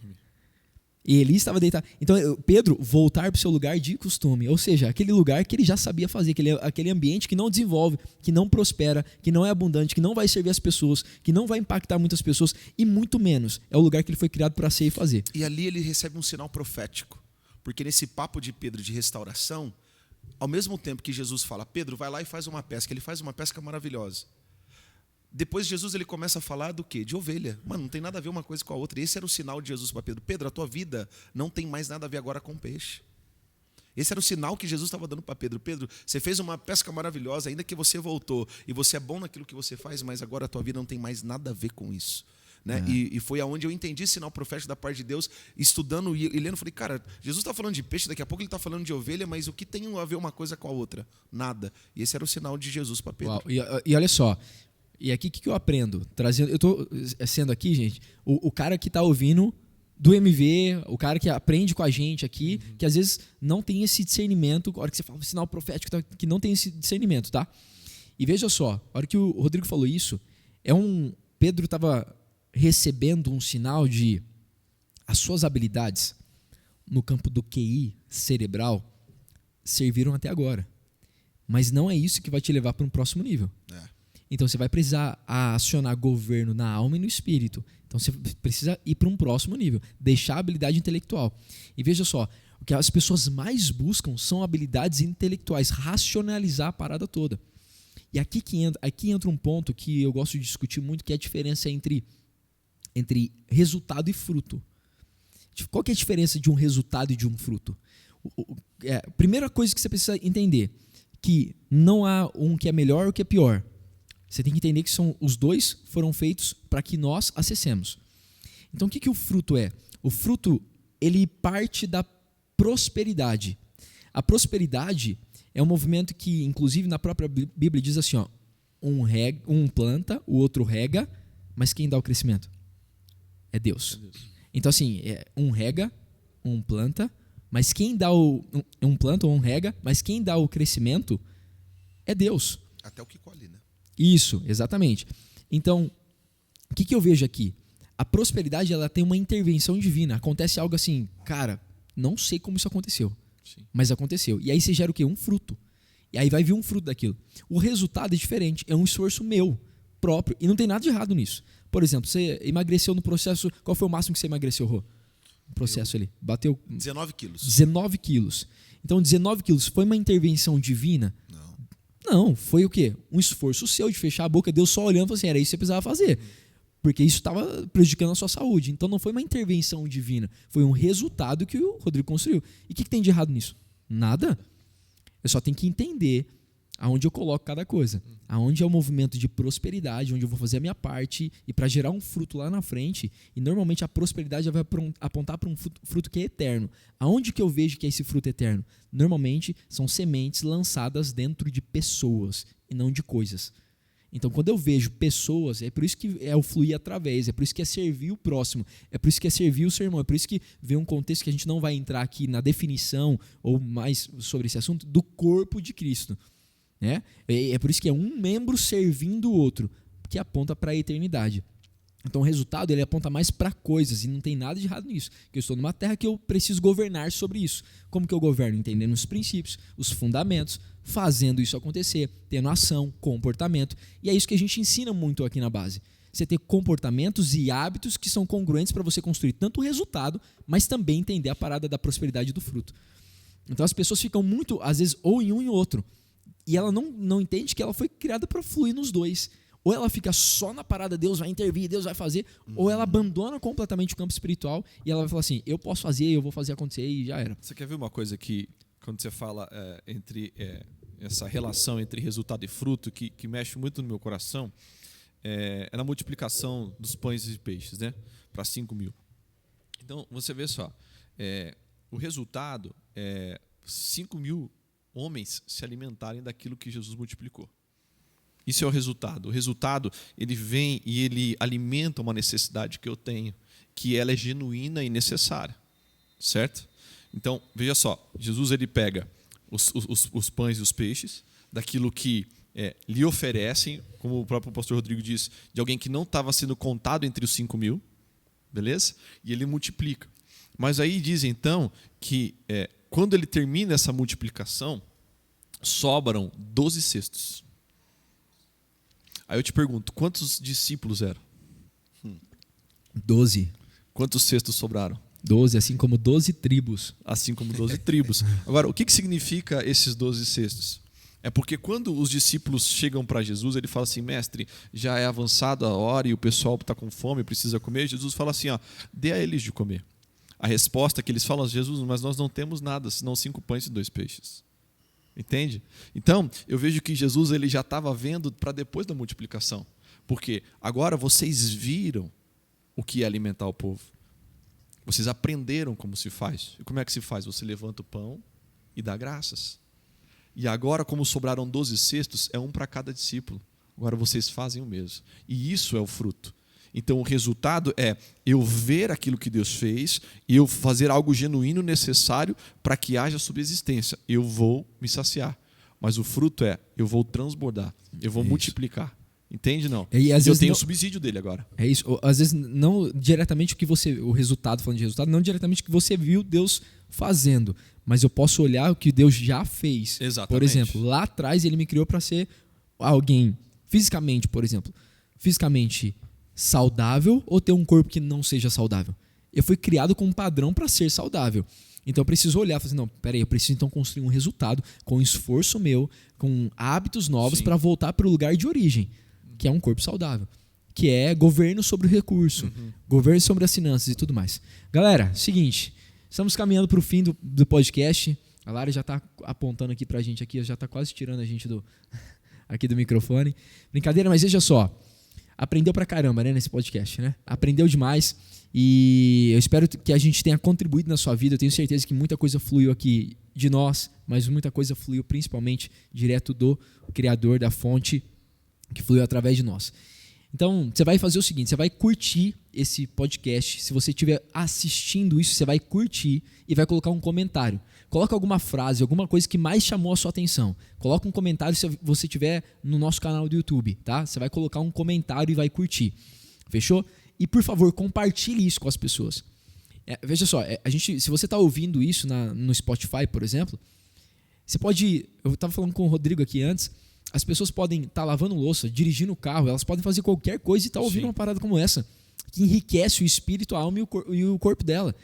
E Eli estava deitado. Então, Pedro, voltar para o seu lugar de costume. Ou seja, aquele lugar que ele já sabia fazer, aquele ambiente que não desenvolve, que não prospera, que não é abundante, que não vai servir as pessoas, que não vai impactar muitas pessoas, e muito menos. É o lugar que ele foi criado para ser e fazer. E ali ele recebe um sinal profético. Porque nesse papo de Pedro de restauração, ao mesmo tempo que Jesus fala, Pedro, vai lá e faz uma pesca, ele faz uma pesca maravilhosa. Depois Jesus ele começa a falar do quê? De ovelha. Mano, não tem nada a ver uma coisa com a outra. E esse era o sinal de Jesus para Pedro. Pedro, a tua vida não tem mais nada a ver agora com peixe. Esse era o sinal que Jesus estava dando para Pedro. Pedro, você fez uma pesca maravilhosa, ainda que você voltou, e você é bom naquilo que você faz, mas agora a tua vida não tem mais nada a ver com isso. Né? E foi aonde eu entendi sinal profético da parte de Deus, estudando e lendo. Falei, cara, Jesus está falando de peixe, daqui a pouco ele está falando de ovelha, mas o que tem a ver uma coisa com a outra? Nada. E esse era o sinal de Jesus para Pedro. Uau. E olha só, e aqui o que eu aprendo? Eu estou sendo aqui, gente, o cara que está ouvindo do MV, o cara que aprende com a gente aqui, que às vezes não tem esse discernimento, a hora que você fala um sinal profético, que não tem esse discernimento, tá? E veja só, a hora que o Rodrigo falou isso, Pedro estava recebendo um sinal de as suas habilidades no campo do QI cerebral serviram até agora. Mas não é isso que vai te levar para um próximo nível. Então você vai precisar acionar governo na alma e no espírito. Então você precisa ir para um próximo nível, deixar a habilidade intelectual. E veja só, o que as pessoas mais buscam são habilidades intelectuais, racionalizar a parada toda. E aqui entra um ponto que eu gosto de discutir muito, que é a diferença entre resultado e fruto. Qual que é a diferença de um resultado e de um fruto? A primeira coisa que você precisa entender, que não há um que é melhor ou que é pior. Você tem que entender que os dois foram feitos para que nós acessemos. Então, o que o fruto é? O fruto, ele parte da prosperidade. A prosperidade é um movimento que, inclusive, na própria Bíblia diz assim, ó, um planta, o outro rega, mas quem dá o crescimento? É Deus. Então, assim, um rega, um planta, mas quem dá um planta ou um rega, mas quem dá o crescimento é Deus. Até o que colhe, né? Isso, exatamente. Então, o que eu vejo aqui? A prosperidade, ela tem uma intervenção divina. Acontece algo assim, cara, não sei como isso aconteceu, mas aconteceu. E aí você gera o quê? Um fruto. E aí vai vir um fruto daquilo. O resultado é diferente, é um esforço meu, próprio, e não tem nada de errado nisso. Por exemplo, você emagreceu no processo, qual foi o máximo que você emagreceu, Rô? No processo ali, bateu... 19 quilos. 19 quilos. Então, 19 quilos, foi uma intervenção divina? Não, foi o quê? Um esforço seu de fechar a boca, Deus só olhando e falou assim, era isso que você precisava fazer. Porque isso estava prejudicando a sua saúde. Então não foi uma intervenção divina, foi um resultado que o Rodrigo construiu. E o que tem de errado nisso? Nada. Eu só tenho que entender aonde eu coloco cada coisa. Aonde é o movimento de prosperidade, onde eu vou fazer a minha parte e para gerar um fruto lá na frente. E normalmente a prosperidade vai apontar para um fruto que é eterno. Aonde que eu vejo que é esse fruto eterno? Normalmente são sementes lançadas dentro de pessoas e não de coisas. Então, quando eu vejo pessoas, é por isso que é o fluir através, é por isso que é servir o próximo, é por isso que é servir o seu irmão, é por isso que vem um contexto que a gente não vai entrar aqui na definição ou mais sobre esse assunto do corpo de Cristo. Né? É por isso que é um membro servindo o outro, que aponta para a eternidade. Então o resultado ele aponta mais para coisas e não tem nada de errado nisso. Que eu estou numa terra que eu preciso governar sobre isso. Como que eu governo? Entendendo os princípios, os fundamentos, fazendo isso acontecer, tendo ação, comportamento. E é isso que a gente ensina muito aqui na base. Você ter comportamentos e hábitos que são congruentes para você construir tanto o resultado, mas também entender a parada da prosperidade do fruto. Então as pessoas ficam muito, às vezes, ou em um e outro. E ela não entende que ela foi criada para fluir nos dois. Ou ela fica só na parada, Deus vai intervir, Deus vai fazer, ou ela abandona completamente o campo espiritual e ela vai falar assim, eu posso fazer, eu vou fazer acontecer e já era. Você quer ver uma coisa que, quando você fala entre essa relação entre resultado e fruto, que mexe muito no meu coração, é na multiplicação dos pães e peixes, né? Para 5.000. Então, você vê só, o resultado é 5.000 homens se alimentarem daquilo que Jesus multiplicou. Isso é o resultado. O resultado, ele vem e ele alimenta uma necessidade que eu tenho, que ela é genuína e necessária. Certo? Então, veja só, Jesus ele pega os pães e os peixes, daquilo que lhe oferecem, como o próprio pastor Rodrigo disse, de alguém que não estava sendo contado entre os 5.000, beleza? E ele multiplica. Mas aí diz então que quando ele termina essa multiplicação, sobram 12 cestos. Aí eu te pergunto, quantos discípulos eram? 12. Quantos cestos sobraram? 12, assim como 12 tribos. Assim como 12 tribos. Agora, o que significa esses 12 cestos? É porque quando os discípulos chegam para Jesus, ele fala assim, mestre, já é avançada a hora e o pessoal está com fome, precisa comer. Jesus fala assim, ó, dê a eles de comer. A resposta que eles falam a Jesus, mas nós não temos nada, senão 5 pães e 2 peixes. Entende? Então, eu vejo que Jesus ele já estava vendo para depois da multiplicação. Porque agora vocês viram o que é alimentar o povo. Vocês aprenderam como se faz. E como é que se faz? Você levanta o pão e dá graças. E agora, como sobraram 12 cestos, é um para cada discípulo. Agora vocês fazem o mesmo. E isso é o fruto. Então, o resultado é eu ver aquilo que Deus fez e eu fazer algo genuíno necessário para que haja subsistência. Eu vou me saciar. Mas o fruto é eu vou transbordar, eu vou multiplicar. Entende, não? E às vezes eu tenho não, o subsídio dele agora. É isso. Às vezes não diretamente o resultado, falando de resultado, não diretamente o que você viu Deus fazendo, mas eu posso olhar o que Deus já fez. Exatamente. Por exemplo, lá atrás ele me criou para ser alguém fisicamente, por exemplo, fisicamente saudável ou ter um corpo que não seja saudável. Eu fui criado com um padrão para ser saudável. Então eu preciso olhar e falar assim, não, peraí, eu preciso então construir um resultado com esforço meu, com hábitos novos para voltar para o lugar de origem, que é um corpo saudável, que é governo sobre o recurso, governo sobre as finanças e tudo mais. Galera, seguinte, estamos caminhando para o fim do podcast. A Lara já está apontando aqui para a gente, aqui, já está quase tirando a gente aqui do microfone. Brincadeira, mas veja só. Aprendeu pra caramba, né, nesse podcast, né? Aprendeu demais e eu espero que a gente tenha contribuído na sua vida. Eu tenho certeza que muita coisa fluiu aqui de nós, mas muita coisa fluiu principalmente direto do Criador, da fonte, que fluiu através de nós. Então, você vai fazer o seguinte, você vai curtir esse podcast. Se você estiver assistindo isso, você vai curtir e vai colocar um comentário. Coloca alguma frase, alguma coisa que mais chamou a sua atenção. Coloca um comentário se você estiver no nosso canal do YouTube, tá? Você vai colocar um comentário e vai curtir. Fechou? E, por favor, compartilhe isso com as pessoas. Veja só, se você está ouvindo isso no Spotify, por exemplo, você pode... Eu estava falando com o Rodrigo aqui antes. As pessoas podem estar lavando louça, dirigindo o carro, elas podem fazer qualquer coisa e estar ouvindo uma parada como essa, que enriquece o espírito, a alma e o corpo dela.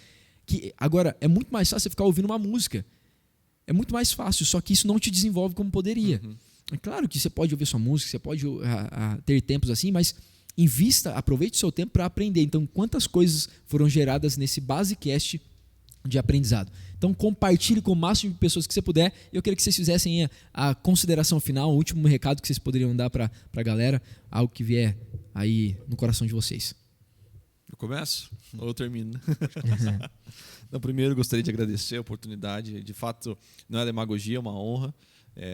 Que agora, é muito mais fácil você ficar ouvindo uma música. É muito mais fácil, só que isso não te desenvolve como poderia. É claro que você pode ouvir sua música, você pode ter tempos assim, mas aproveite o seu tempo para aprender. Então, quantas coisas foram geradas nesse Basecast de aprendizado? Então, compartilhe com o máximo de pessoas que você puder. Eu queria que vocês fizessem a consideração final, o último recado que vocês poderiam dar para a galera, algo que vier aí no coração de vocês. Eu começo? Ou eu termino? Não, primeiro, gostaria de agradecer a oportunidade. De fato, não é demagogia, é uma honra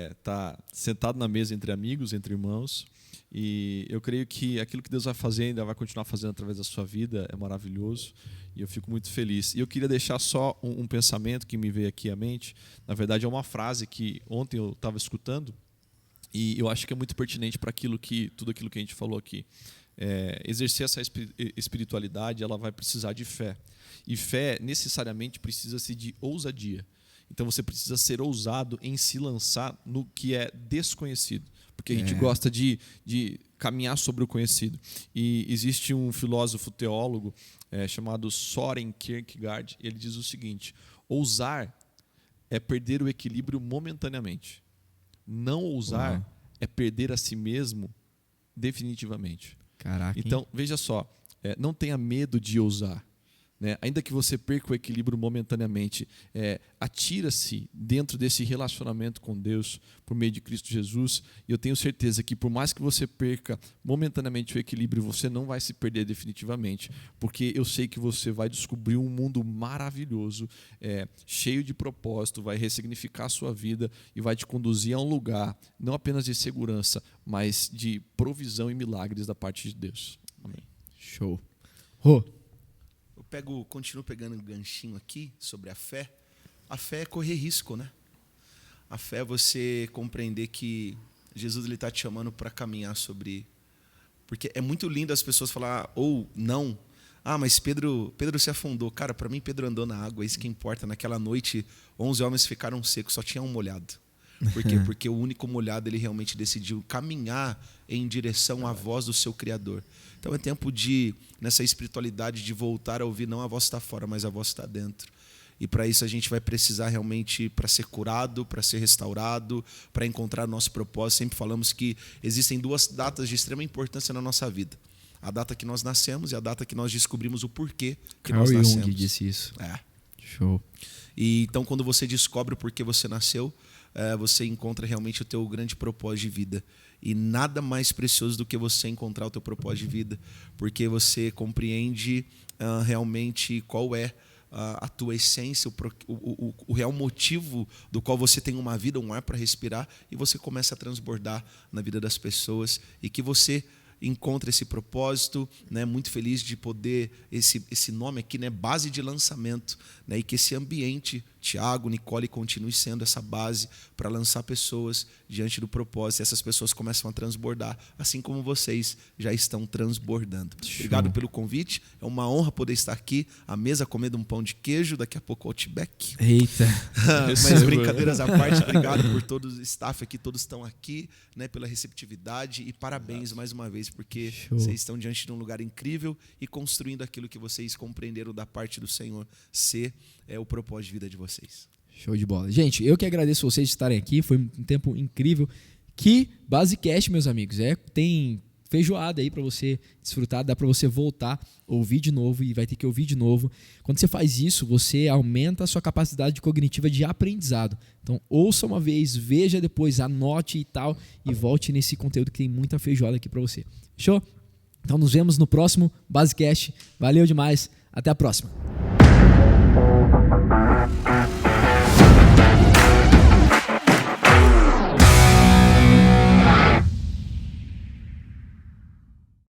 estar sentado na mesa entre amigos, entre irmãos. E eu creio que aquilo que Deus vai fazer, ainda vai continuar fazendo através da sua vida, é maravilhoso. E eu fico muito feliz. E eu queria deixar só um pensamento que me veio aqui à mente. Na verdade, é uma frase que ontem eu estava escutando e eu acho que é muito pertinente para tudo aquilo que a gente falou aqui. Exercer essa espiritualidade, ela vai precisar de fé. E fé necessariamente precisa-se de ousadia. Então você precisa ser ousado em se lançar no que é desconhecido. Porque a gente gosta de caminhar sobre o conhecido. E existe um filósofo teólogo chamado Søren Kierkegaard, e ele diz o seguinte: ousar é perder o equilíbrio momentaneamente. Não ousar é perder a si mesmo definitivamente. Caraca, então, veja só, não tenha medo de ousar. Né? Ainda que você perca o equilíbrio momentaneamente, atira-se dentro desse relacionamento com Deus por meio de Cristo Jesus, e eu tenho certeza que por mais que você perca momentaneamente o equilíbrio, você não vai se perder definitivamente, porque eu sei que você vai descobrir um mundo maravilhoso, cheio de propósito, vai ressignificar a sua vida e vai te conduzir a um lugar não apenas de segurança, mas de provisão e milagres da parte de Deus. Amém. Show. Continuo pegando um ganchinho aqui sobre a fé. A fé é correr risco, né? A fé é você compreender que Jesus está te chamando para caminhar sobre... Porque é muito lindo as pessoas falar, ou não, mas Pedro se afundou. Cara, para mim Pedro andou na água, é isso que importa. Naquela noite, 11 homens ficaram secos, só tinha um molhado. Por quê? Porque o único molhado, ele realmente decidiu caminhar em direção à voz do seu Criador. Então é tempo de, nessa espiritualidade, de voltar a ouvir, não a voz está fora, mas a voz está dentro. E para isso a gente vai precisar realmente, para ser curado, para ser restaurado, para encontrar nosso propósito. Sempre falamos que existem 2 datas de extrema importância na nossa vida. A data que nós nascemos e a data que nós descobrimos o porquê que Carl nós nascemos. Jung disse isso. Show. E então, quando você descobre o porquê você nasceu, você encontra realmente o teu grande propósito de vida. E nada mais precioso do que você encontrar o teu propósito de vida, porque você compreende realmente qual é a tua essência, o real motivo do qual você tem uma vida, um ar para respirar, e você começa a transbordar na vida das pessoas, e que você encontra esse propósito, né? Muito feliz de poder, esse nome aqui, né? Base de lançamento, né? E que esse ambiente, Tiago, Nicole, continue sendo essa base para lançar pessoas diante do propósito. E essas pessoas começam a transbordar, assim como vocês já estão transbordando. Obrigado pelo convite, é uma honra poder estar aqui, à mesa comendo um pão de queijo, daqui a pouco o Outback. Eita! Mas brincadeiras à parte, obrigado por todo o staff aqui, todos estão aqui, né, pela receptividade, e parabéns mais uma vez, porque vocês estão diante de um lugar incrível e construindo aquilo que vocês compreenderam da parte do Senhor ser o propósito de vida de vocês. Show de bola. Gente, eu que agradeço vocês de estarem aqui, foi um tempo incrível. Que BaseCast, meus amigos, tem feijoada aí para você desfrutar, dá para você voltar, ouvir de novo e vai ter que ouvir de novo. Quando você faz isso, você aumenta a sua capacidade cognitiva de aprendizado. Então, ouça uma vez, veja depois, anote e tal, e volte nesse conteúdo que tem muita feijoada aqui para você. Fechou? Então, nos vemos no próximo BaseCast. Valeu demais, até a próxima.